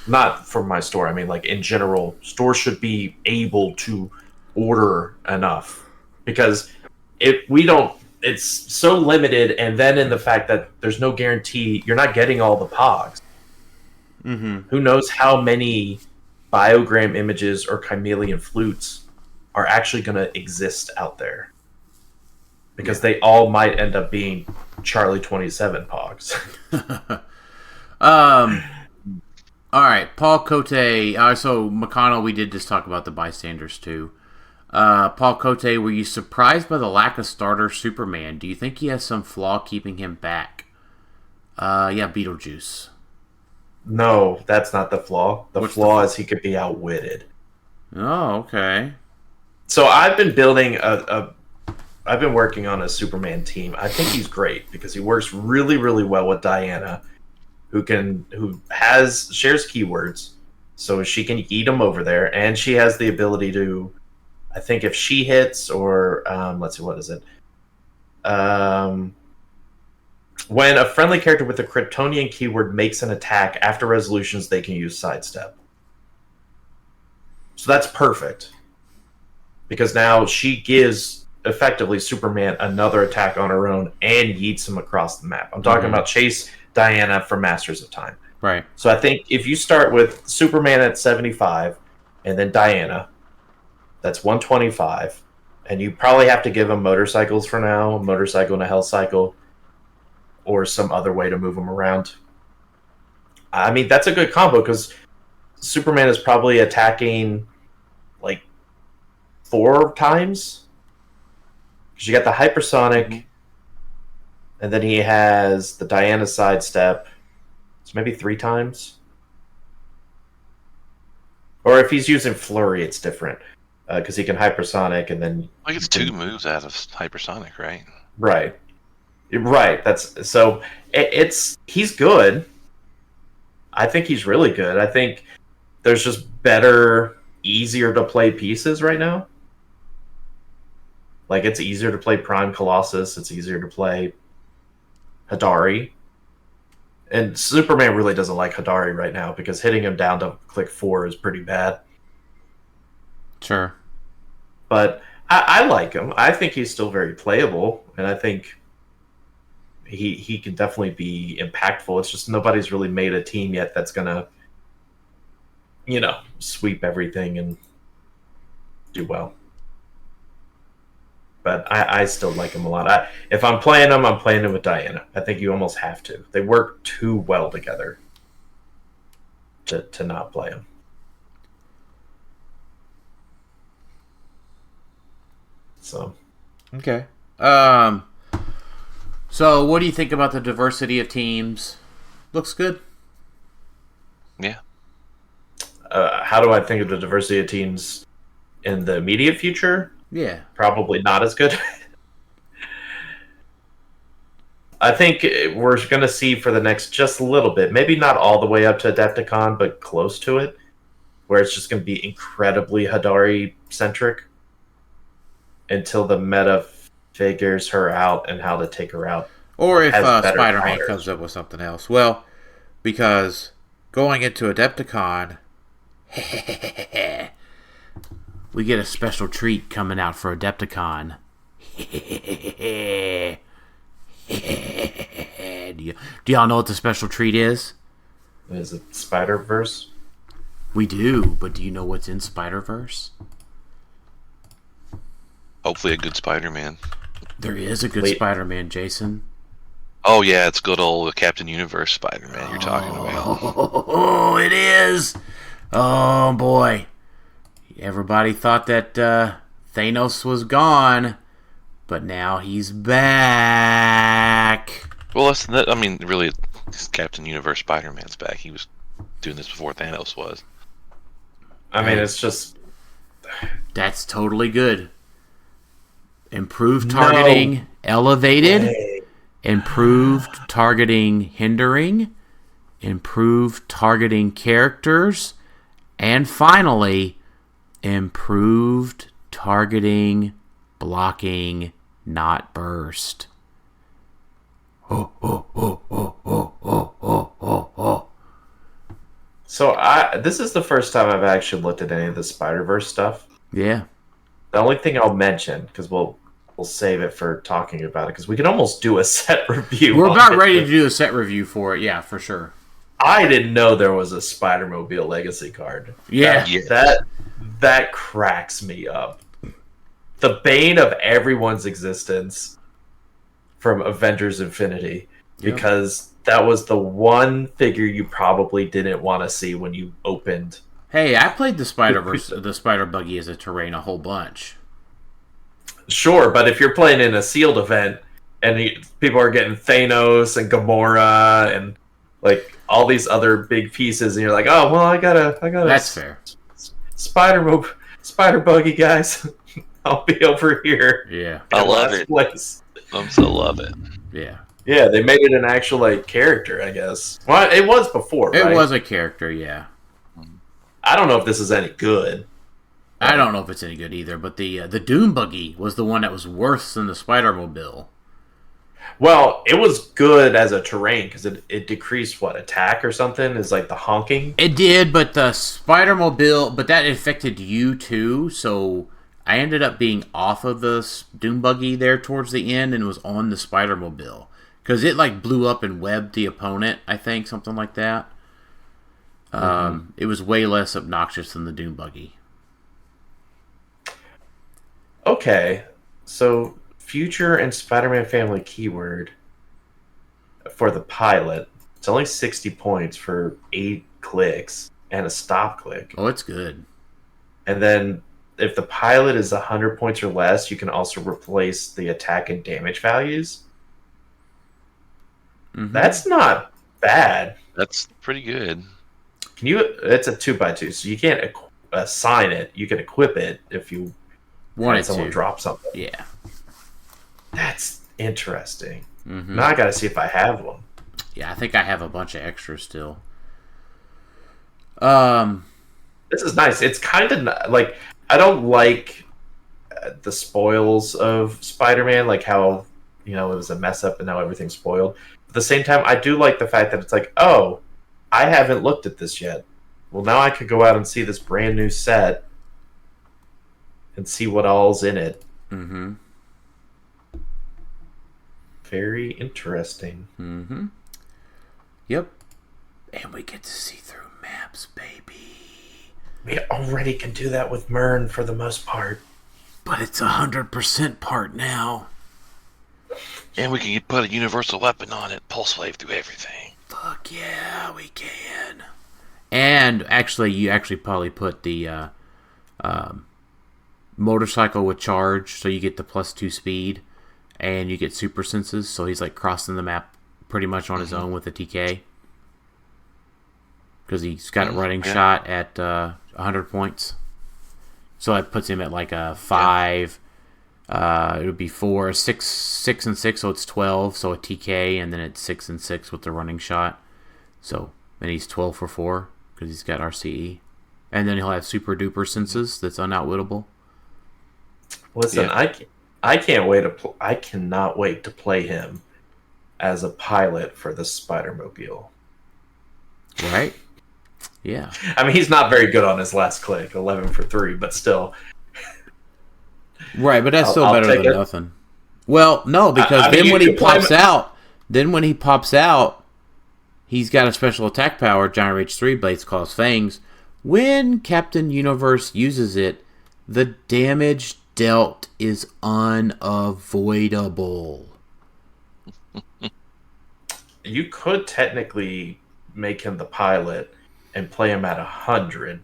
Not for my store. I mean, like, in general, stores should be able to order enough. Because it's so limited, and then in the fact that there's no guarantee, you're not getting all the pogs. Mm-hmm. Who knows how many biogram images or chameleon flutes are actually going to exist out there, because they all might end up being Charlie 27 pogs. All right, Paul Cote. So McConnell, we did just talk about the bystanders too. Paul Cote, were you surprised by the lack of starter Superman? Do you think he has some flaw keeping him back? Yeah, Beetlejuice. No, that's not the flaw. The flaw is he could be outwitted. Oh, okay. So I've been building I've been working on a Superman team. I think he's great because he works really, really well with Diana, who shares keywords, so she can eat them over there, and she has the ability to, I think if she hits, or let's see, what is it? When a friendly character with a Kryptonian keyword makes an attack after resolutions, they can use sidestep. So that's perfect. Because now she gives, effectively, Superman another attack on her own and yeets him across the map. I'm talking about Chase Diana from Masters of Time. Right. So I think if you start with Superman at 75 and then Diana, that's 125. And you probably have to give him motorcycles for now, a motorcycle and a hell cycle, or some other way to move them around. I mean, that's a good combo because Superman is probably attacking like 4 times. Because you got the hypersonic, and then he has the Diana sidestep. So maybe 3 times. Or if he's using Flurry, it's different. Because he can hypersonic and then... Like it's 2 moves out of hypersonic, right? Right. Right. That's so he's good. I think he's really good. I think there's just better, easier to play pieces right now. Like it's easier to play Prime Colossus, it's easier to play Hadari. And Superman really doesn't like Hadari right now because hitting him down to click 4 is pretty bad. Sure. But I like him. I think he's still very playable, and I think he can definitely be impactful. It's just nobody's really made a team yet that's gonna, sweep everything and do well. But I still like him a lot. If I'm playing him with Diana. I think you almost have to. They work too well together to not play him. So. Okay. So what do you think about the diversity of teams? Looks good. Yeah. How do I think of the diversity of teams in the immediate future? Yeah. Probably not as good. I think we're going to see for the next just a little bit, maybe not all the way up to Adepticon, but close to it, where it's just going to be incredibly Hadari-centric until the meta figures her out and how to take her out. Or if Spider-Man Spider-Man comes up with something else. Well, because going into Adepticon, we get a special treat coming out for Adepticon. Do y'all know what the special treat is? Is it Spider-Verse? We do, but do you know what's in Spider-Verse? Hopefully a good Spider-Man. There is a good Spider-Man, Jason. Oh, yeah, it's good old Captain Universe Spider-Man you're talking about. Oh, it is! Oh, boy. Everybody thought that Thanos was gone, but now he's back. Well, really, Captain Universe Spider-Man's back. He was doing this before Thanos was. I mean, it's just... That's totally good. Improved targeting, elevated. Improved targeting, hindering. Improved targeting characters. And finally, improved targeting, blocking, not burst. Oh, oh, oh, oh, oh, oh, oh, oh, oh. So this is the first time I've actually looked at any of the Spider-Verse stuff. Yeah. The only thing I'll mention, because we'll save it for talking about it, because we can almost do a set review. We're about ready to do a set review for it, yeah, for sure. I didn't know there was a Spider-Mobile Legacy card. Yeah. That cracks me up. The bane of everyone's existence from Avengers Infinity, because that was the one figure you probably didn't want to see when you opened. Hey, I played the Spider-Verse, the Spider Buggy as a terrain a whole bunch. Sure, but if you're playing in a sealed event and people are getting Thanos and Gamora and like all these other big pieces, and you're like, oh well, I gotta. That's fair. Spider Buggy, guys. I'll be over here. Yeah, I love it. Place. I so love it. Yeah. Yeah, they made it an actual character, I guess. Well, it was before, right? It was a character, yeah. I don't know if this is any good. I don't know if it's any good either, but the Doom Buggy was the one that was worse than the Spider-Mobile. Well, it was good as a terrain because it decreased attack or something is like the honking. It did, but the Spider-Mobile, but that affected you too, so I ended up being off of the Doom Buggy there towards the end and was on the Spider-Mobile. Because it like blew up and webbed the opponent, I think, something like that. It was way less obnoxious than the Doom Buggy. Okay, so Future and Spider-Man Family keyword for the pilot. It's only 60 points for 8 clicks and a stop click. Oh, it's good. And then if the pilot is 100 points or less, you can also replace the attack and damage values. Mm-hmm. That's not bad. That's pretty good. It's a 2x2, so you can't assign it. You can equip it if you want someone to drop something. Yeah. That's interesting. Mm-hmm. Now I gotta see if I have one. Yeah, I think I have a bunch of extras still. This is nice. It's kind of like, I don't like the spoils of Spider-Man, like how, it was a mess up and now everything's spoiled. At the same time, I do like the fact that it's like, oh, I haven't looked at this yet. Well, now I could go out and see this brand new set and see what all's in it. Mm-hmm. Very interesting. Mm-hmm. Yep. And we get to see through maps, baby. We already can do that with Mern for the most part. But it's 100% part now. And we can put a universal weapon on it, pulse wave through everything. Fuck yeah, we can. And actually, you probably put the motorcycle with charge, so you get the +2 speed, and you get super senses, so he's like crossing the map pretty much on his own with the TK. Because he's got a running shot at 100 points. So that puts him at like a 5. It would be 4, 6 and 6, so it's 12. So a TK, and then it's 6 and 6 with the running shot. So, and he's 12 for 4 because he's got RCE. And then he'll have super duper senses that's unoutwittable. Listen, yeah. I can't wait to I cannot wait to play him as a pilot for the Spider-Mobile. Right? Yeah. I mean, he's not very good on his last click, 11 for 3, but still. Right, but that's still better than nothing. Well, no, because then when he pops out, he's got a special attack power, Giant Rage 3, Blades, Claws, Fangs. When Captain Universe uses it, the damage dealt is unavoidable. You could technically make him the pilot and play him at 100.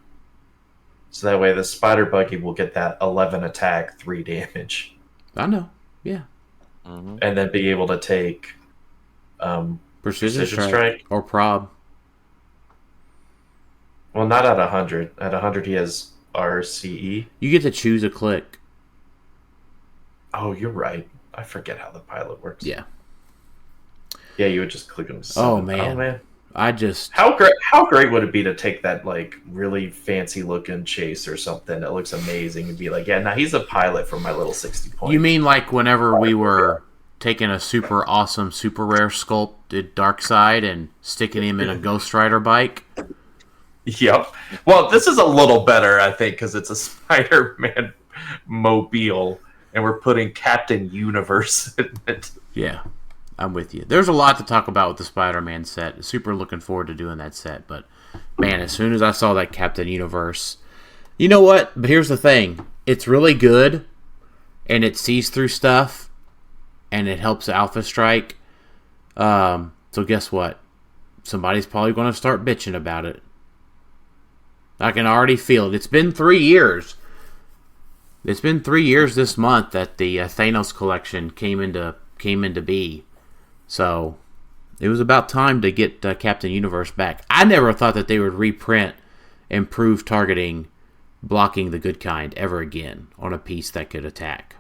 So that way the Spider Buggy will get that 11 attack, 3 damage. I know, yeah. Mm-hmm. And then be able to take Precision Strike or Prob. Well, not at 100. At 100 he has RCE. You get to choose a click. Oh, you're right. I forget how the pilot works. Yeah. Yeah, you would just click him. Oh man. How great would it be to take that like really fancy looking chase or something that looks amazing and be like, yeah, now he's a pilot for my little 60 points. You mean like whenever we were taking a super awesome, super rare sculpted Darkseid and sticking him in a Ghost Rider bike? Yep. Well, this is a little better, I think, because it's a Spider-Man mobile, and we're putting Captain Universe in it. Yeah, I'm with you. There's a lot to talk about with the Spider-Man set. Super looking forward to doing that set, but man, as soon as I saw that Captain Universe, you know what? But here's the thing. It's really good, and it sees through stuff, and it helps Alpha Strike. So guess what? Somebody's probably going to start bitching about it. I can already feel it. It's been 3 years. It's been 3 years this month that the Thanos collection came into be. So it was about time to get Captain Universe back. I never thought that they would reprint improved targeting, blocking the good kind ever again on a piece that could attack.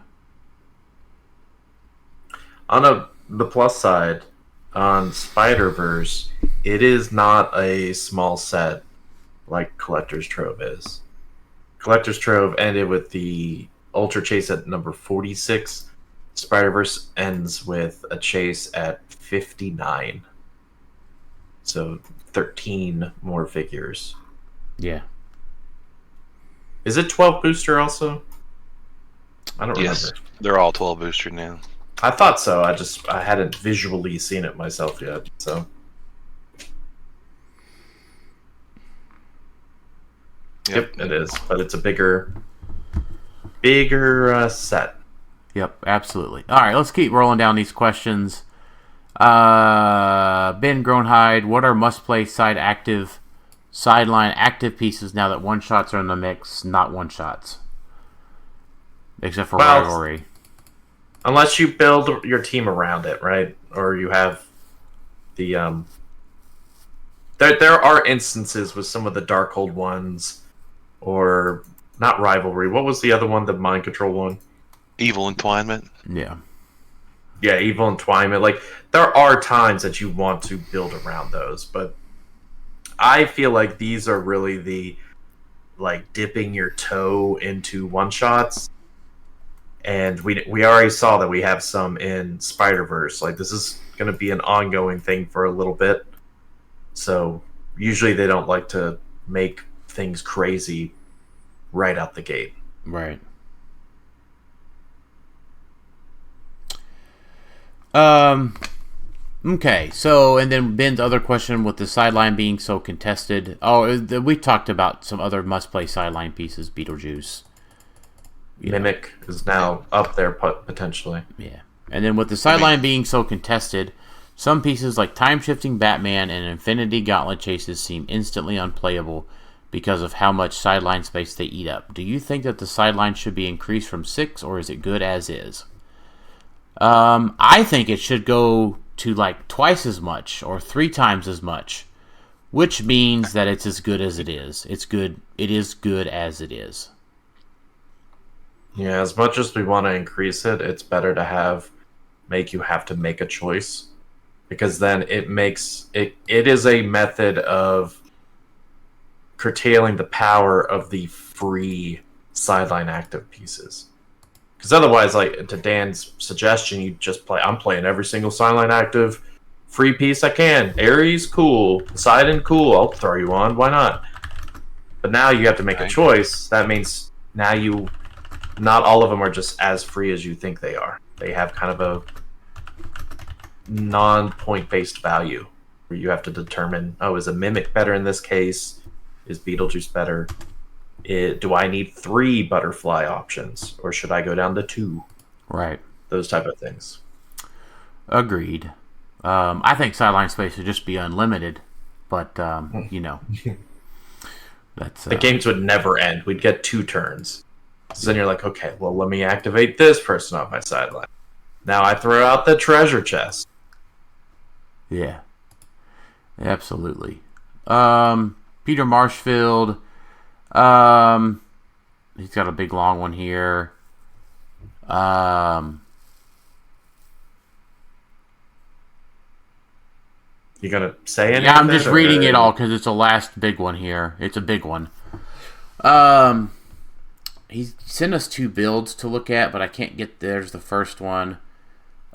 On the plus side, on Spider-Verse, it is not a small set like Collector's Trove is. Collector's Trove ended with the Ultra Chase at number 46. Spider-Verse ends with a chase at 59. So 13 more figures. Yeah. Is it 12 booster also? I don't Yes, remember. they're all 12 booster now. I thought so. I hadn't visually seen it myself yet. So. Yep, it is. But it's a bigger set. Yep, absolutely. All right, let's keep rolling down these questions. Ben Groenhide, what are must-play sideline active pieces now that one-shots are in the mix, not one-shots? Except for rivalry. Unless you build your team around it, right? Or you have the... There are instances with some of the Darkhold ones, or... Not rivalry. What was the other one, the mind control one? Evil Entwinement. Yeah, Evil Entwinement. Like, there are times that you want to build around those, but I feel like these are really the, like, dipping your toe into one-shots. And we already saw that we have some in Spider-Verse. Like, this is going to be an ongoing thing for a little bit. So, usually they don't like to make things crazy right out the gate. Right. Okay, so, and then Ben's other question with the sideline being so contested. Oh, we talked about some other must-play sideline pieces, Beetlejuice. Mimic is now up there potentially. Yeah. And then with the sideline being so contested, some pieces like Time-Shifting Batman and Infinity Gauntlet chases seem instantly unplayable because of how much sideline space they eat up. Do you think that the sideline should be increased from 6, or is it good as is? I think it should go to like twice as much or 3 times as much, which means that it's as good as it is. It is good as it is. Yeah, as much as we want to increase it, it's better to make you have to make a choice, because then it makes it is a method of curtailing the power of the free sideline active pieces. Because otherwise, like to Dan's suggestion, you just play. I'm playing every single sideline active free piece I can. Ares, cool. Poseidon, cool. I'll throw you on. Why not? But now you have to make a choice. That means now not all of them are just as free as you think they are. They have kind of a non-point based value where you have to determine, is a Mimic better in this case? Is Beetlejuice better? Do I need 3 butterfly options, or should I go down to 2? Right. Those type of things. Agreed. I think sideline space should just be unlimited, but that's the games would never end. We'd get 2 turns. So then you're like, okay, well, let me activate this person on my sideline. Now I throw out the treasure chest. Yeah. Absolutely. Peter Marshfield. He's got a big long one here. You gonna say anything? Yeah, I'm just reading it all because it's the last big one here. It's a big one. He sent us 2 builds to look at, but I can't get. There's the first one.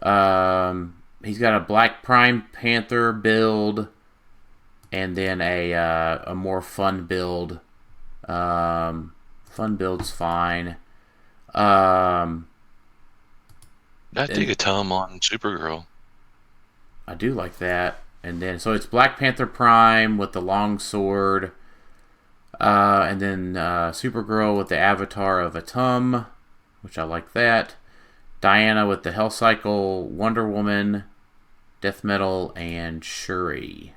He's got a Black Prime Panther build, and then a more fun build. Fun build's fine. I dig a Tom on Supergirl. I do like that. And then, so it's Black Panther Prime with the long sword. And then Supergirl with the avatar of Atum, which I like that. Diana with the Hell Cycle, Wonder Woman, Death Metal, and Shuri.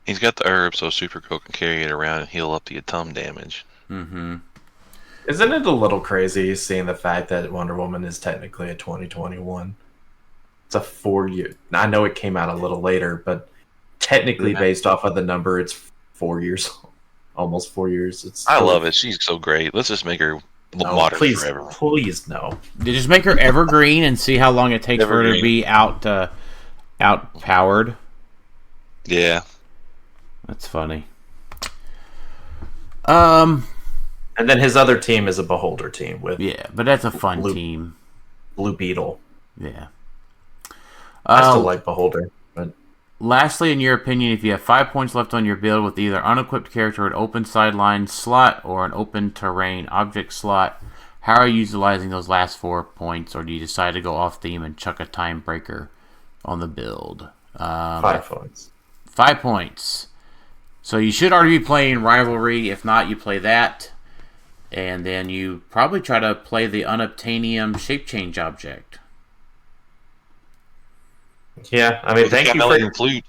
He's got the herb so Supergirl can carry it around and heal up the Atum damage. Mm-hmm. Isn't it a little crazy seeing the fact that Wonder Woman is technically a 2021? It's a 4-year. I know it came out a little later, but technically based off of the number, it's 4 years. Almost 4 years. I love it. She's so great. Let's just make her modern forever. Please, no. Just make her evergreen and see how long it takes for her to be outpowered. Yeah. That's funny. And then his other team is a Beholder team with but that's a fun team. Blue Beetle. Yeah. I still like Beholder, but lastly, in your opinion, if you have 5 points left on your build with either unequipped character, an open sideline slot, or an open terrain object slot, how are you utilizing those last 4 points, or do you decide to go off theme and chuck a time breaker on the build? 5 points. 5 points. So you should already be playing Rivalry. If not, you play that. And then you probably try to play the Unobtainium Shape Change object. Yeah, I mean, thank you for... Flute.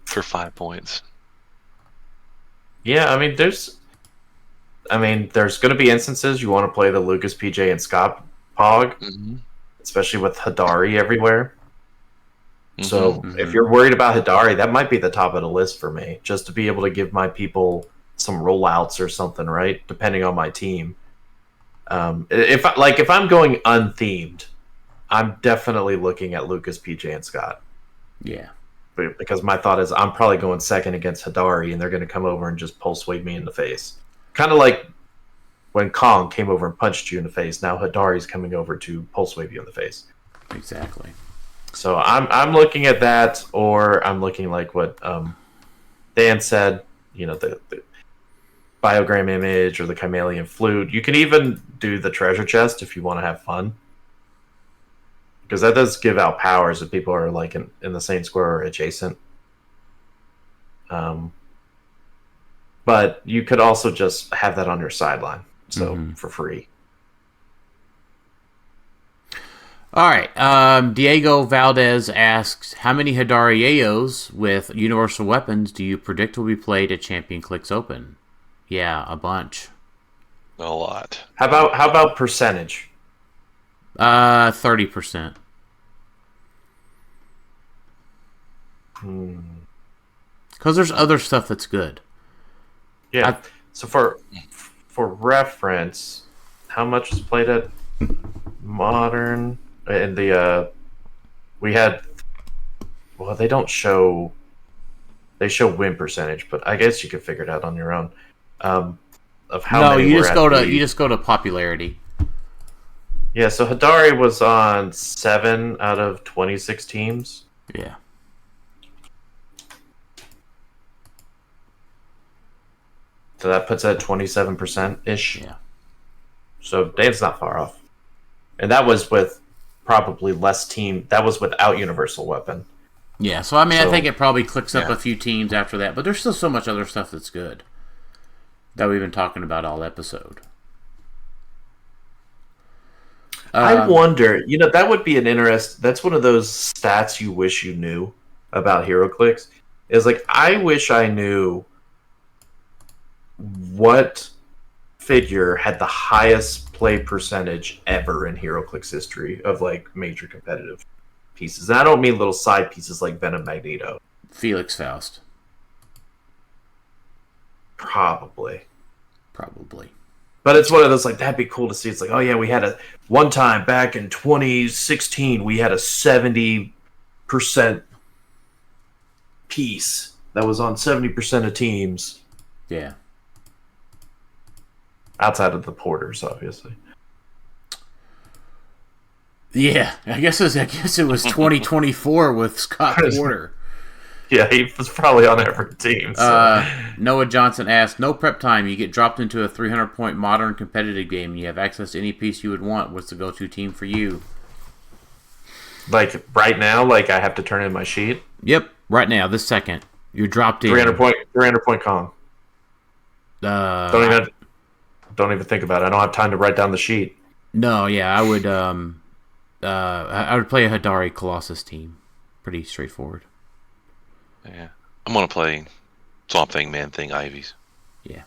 For 5 points. Yeah, I mean, there's going to be instances you want to play the Lucas, PJ, and Scott Pog, especially with Hadari everywhere. So if you're worried about Hadari, that might be the top of the list for me, just to be able to give my people some rollouts or something, right? Depending on my team. If I'm going unthemed, I'm definitely looking at Lucas, PJ, and Scott. Yeah. Because my thought is I'm probably going second against Hadari, and they're going to come over and just pulse wave me in the face. Kind of like when Kong came over and punched you in the face. Now Hadari's coming over to pulse wave you in the face. Exactly. So I'm looking at that, or I'm looking like what Dan said, the Biogram Image or the Chameleon Flute. You can even do the Treasure Chest if you want to have fun. Because that does give out powers if people are like in the same square or adjacent. But you could also just have that on your sideline, for free. All right. Diego Valdez asks, how many Hadari Yayos with universal weapons do you predict will be played at Champion Clix Open? Yeah, a bunch. A lot. How about percentage? 30%. Because there's other stuff that's good. Yeah. So for reference, how much is played at Modern? And we had, well, they don't show. They show win percentage, but I guess you could figure it out on your own. Of how many you just go to popularity. Yeah, so Hadari was on 7 out of 26 teams. Yeah. So that puts it at 27%-ish. Yeah. So Dave's not far off. And that was with probably less team. That was without Universal Weapon. Yeah, so I think it probably clicks up a few teams after that, but there's still so much other stuff that's good that we've been talking about all episode. I wonder, that would be an that's one of those stats you wish you knew about HeroClix. Is like, I wish I knew what figure had the highest play percentage ever in HeroClix history of like major competitive pieces. And I don't mean little side pieces like Venom Magneto. Felix Faust. Probably. But it's one of those, like, that'd be cool to see. It's like, oh yeah, we had one time back in 2016, we had a 70% piece that was on 70% of teams. Yeah. Outside of the porters, obviously. Yeah, I guess it was 2024 with Scott Porter. Yeah, he was probably on every team. So. Noah Johnson asked, no prep time. You get dropped into a 300-point modern competitive game and you have access to any piece you would want. What's the go-to team for you? Like, right now, like, I have to turn in my sheet? Yep, right now, this second. You're dropped in. 300 point Kong. Don't even think about it. I don't have time to write down the sheet. No, yeah, I would play a Hadari Colossus team. Pretty straightforward. Yeah, I'm gonna play Swamp Thing, Man Thing, Ivies. Yeah.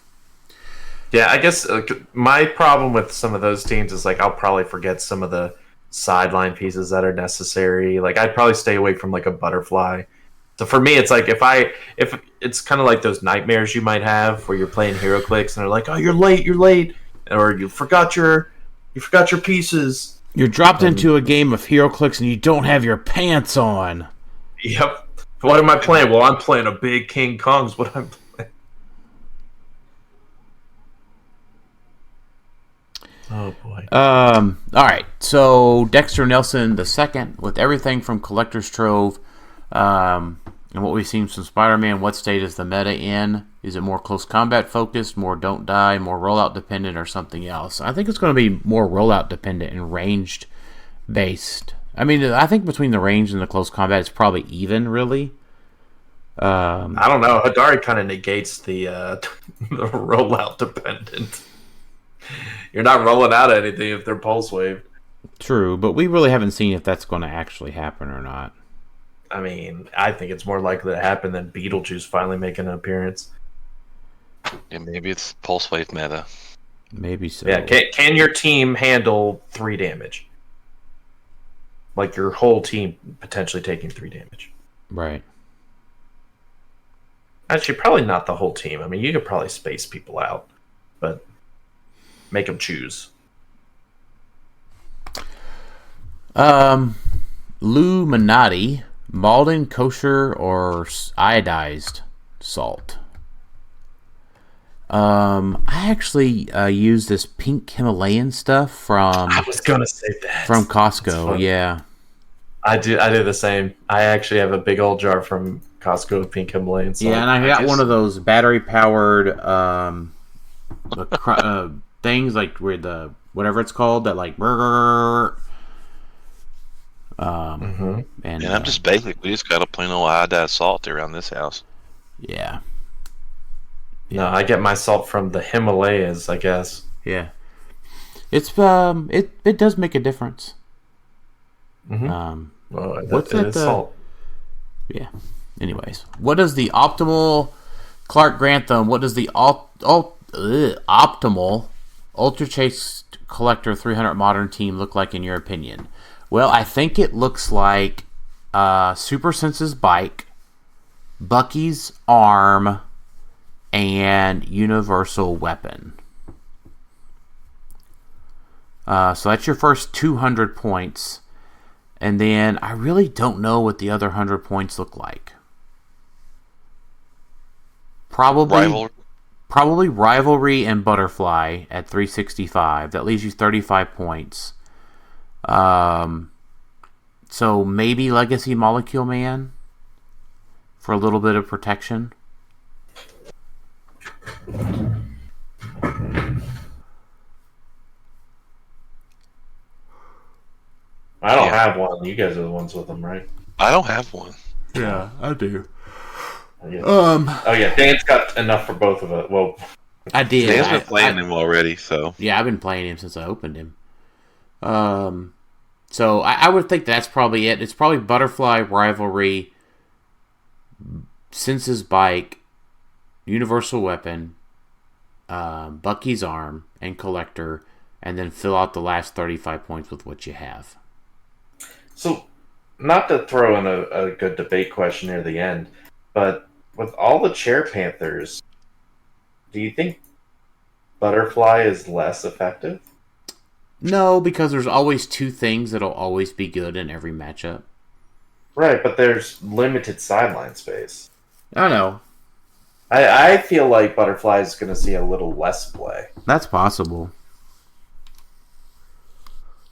Yeah, I guess my problem with some of those teams is like I'll probably forget some of the sideline pieces that are necessary. Like I'd probably stay away from like a butterfly. So for me, it's like if it's kind of like those nightmares you might have where you're playing HeroClix and they're like, oh, you're late, or you forgot your pieces. You're dropped into a game of HeroClix and you don't have your pants on. Yep. What am I playing? Well, I'm playing a big King Kong's what I'm playing. Oh All right. So Dexter Nelson II, with everything from Collector's Trove, and what we've seen from Spider-Man, what state is the meta in? Is it more close combat focused, more don't die, more rollout dependent, or something else? I think it's going to be more rollout dependent and ranged based. I mean, I think between the range and the close combat, it's probably even, really. I don't know. Hadari kind of negates the the rollout dependent. You're not rolling out anything if they're pulse waved. True, but we really haven't seen if that's going to actually happen or not. I mean, I think it's more likely to happen than Beetlejuice finally making an appearance. Yeah, maybe it's pulse wave meta. Maybe so. Yeah, can your team handle 3 damage? Like your whole team potentially taking 3 damage. Right. Actually, probably not the whole team. I mean, you could probably space people out, but make them choose. Lou Minotti, Malden kosher or iodized salt? I actually use this pink Himalayan stuff from. I was gonna say that from Costco. Yeah, I do the same. I actually have a big old jar from Costco of pink Himalayan salt. Yeah, and I got one of those battery powered things like where the whatever it's called that like burger. And I'm just basic. We just got a plain old iodized salt around this house. Yeah. No, I get my salt from the Himalayas, I guess. Yeah. It's it does make a difference. Well, what's that? Salt. Yeah. Anyways, what does the optimal Clark Grantham? What does the optimal Ultra Chase Collector 300 Modern team look like in your opinion? Well, I think it looks like Super Sense's bike, Bucky's arm, and universal weapon. So that's your first 200 points. And then I really don't know what the other 100 points look like. Probably Rivalry and Butterfly at 365. That leaves you 35 points. So maybe Legacy Molecule Man for a little bit of protection. I don't have one. You guys are the ones with them, right? I don't have one. Yeah, I do. Yeah. Oh yeah, Dan's got enough for both of us. Well, I did. Dan's been playing him already, so yeah, I've been playing him since I opened him. So I would think that's probably it. It's probably Butterfly, Rivalry, Sense's bike, universal weapon, Bucky's arm, and collector, and then fill out the last 35 points with what you have. So, not to throw in a good debate question near the end, but with all the Chair Panthers, do you think Butterfly is less effective? No, because there's always 2 things that'll always be good in every matchup. Right, but there's limited sideline space. I know. I feel like Butterfly is going to see a little less play. That's possible.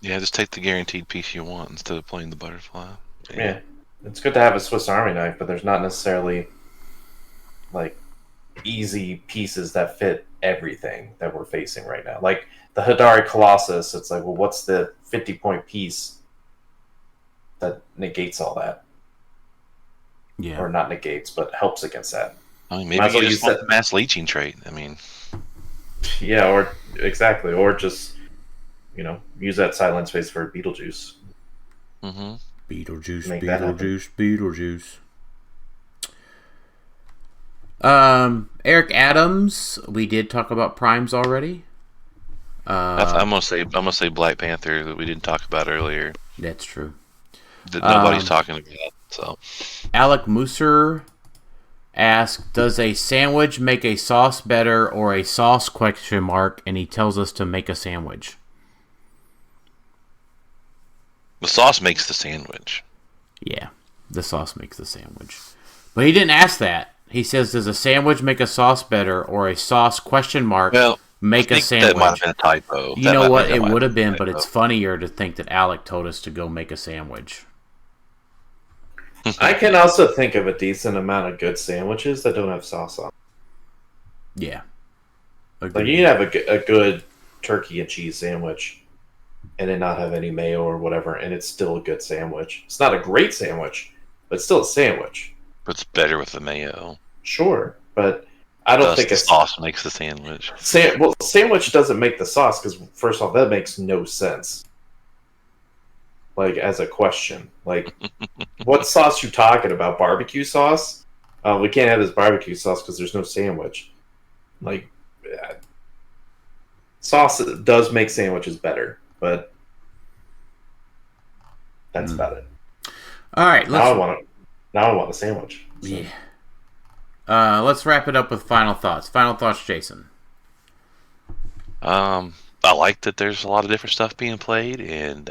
yeah, just take the guaranteed piece you want instead of playing the Butterfly. Yeah. It's good to have a Swiss Army knife, but there's not necessarily like easy pieces that fit everything that we're facing right now. Like the Hadari Colossus, it's like, well, what's the 50-point piece that negates all that? Yeah. Or not negates, but helps against that. I mean, maybe you just want the mass leeching trait. I mean, yeah, or exactly, or just use that silent space for Beetlejuice. mm-hmm. Beetlejuice. Eric Adams, we did talk about primes already. I'm gonna say Black Panther that we didn't talk about earlier. That's true. That nobody's talking about. So, Alec Musser asked, "Does a sandwich make a sauce better, or a sauce ? And he tells us to make a sandwich. the sauce makes the sandwich. Yeah, the sauce makes the sandwich. But he didn't ask that. He says, "Does a sandwich make a sauce better, or a sauce ? Well, Make a That sandwich. might have been a typo. You know what? It would have been, but it's funnier to think that Alec told us to go make a sandwich. I can also think of a decent amount of good sandwiches that don't have sauce on. Yeah. Like you can have a good turkey and cheese sandwich and it not have any mayo or whatever, and it's still a good sandwich. It's not a great sandwich, but it's still a sandwich. But it's better with the mayo. Sure, but I don't think the sauce makes the sandwich. Sandwich doesn't make the sauce because, first off, that makes no sense. Like, as a question. Like, what sauce you talking about? Barbecue sauce? We can't have this barbecue sauce because there's no sandwich. Like, sauce does make sandwiches better, but that's about it. All right. Now I want a sandwich. So. Yeah. Let's wrap it up with final thoughts. Final thoughts, Jason. I like that there's a lot of different stuff being played, and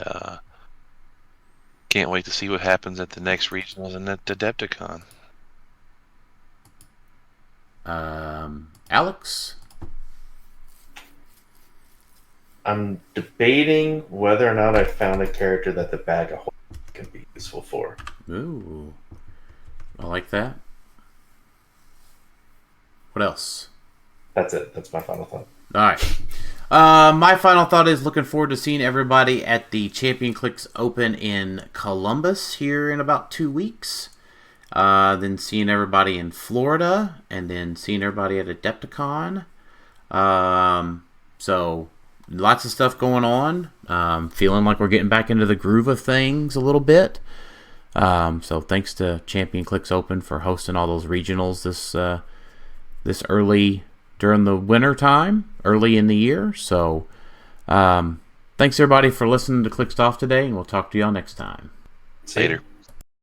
can't wait to see what happens at the next regionals and at Adepticon. Alex? I'm debating whether or not I found a character that the bag of holding can be useful for. Ooh. I like that. What else? That's it. That's my final thought. All right. My final thought is looking forward to seeing everybody at the Champion Clix Open in Columbus here in about 2 weeks. Then seeing everybody in Florida, and then seeing everybody at Adepticon. So lots of stuff going on. Feeling like we're getting back into the groove of things a little bit. So thanks to Champion Clix Open for hosting all those regionals this early during the winter time, early in the year. So thanks everybody for listening to Clixed Off today, and we'll talk to y'all next time. Later.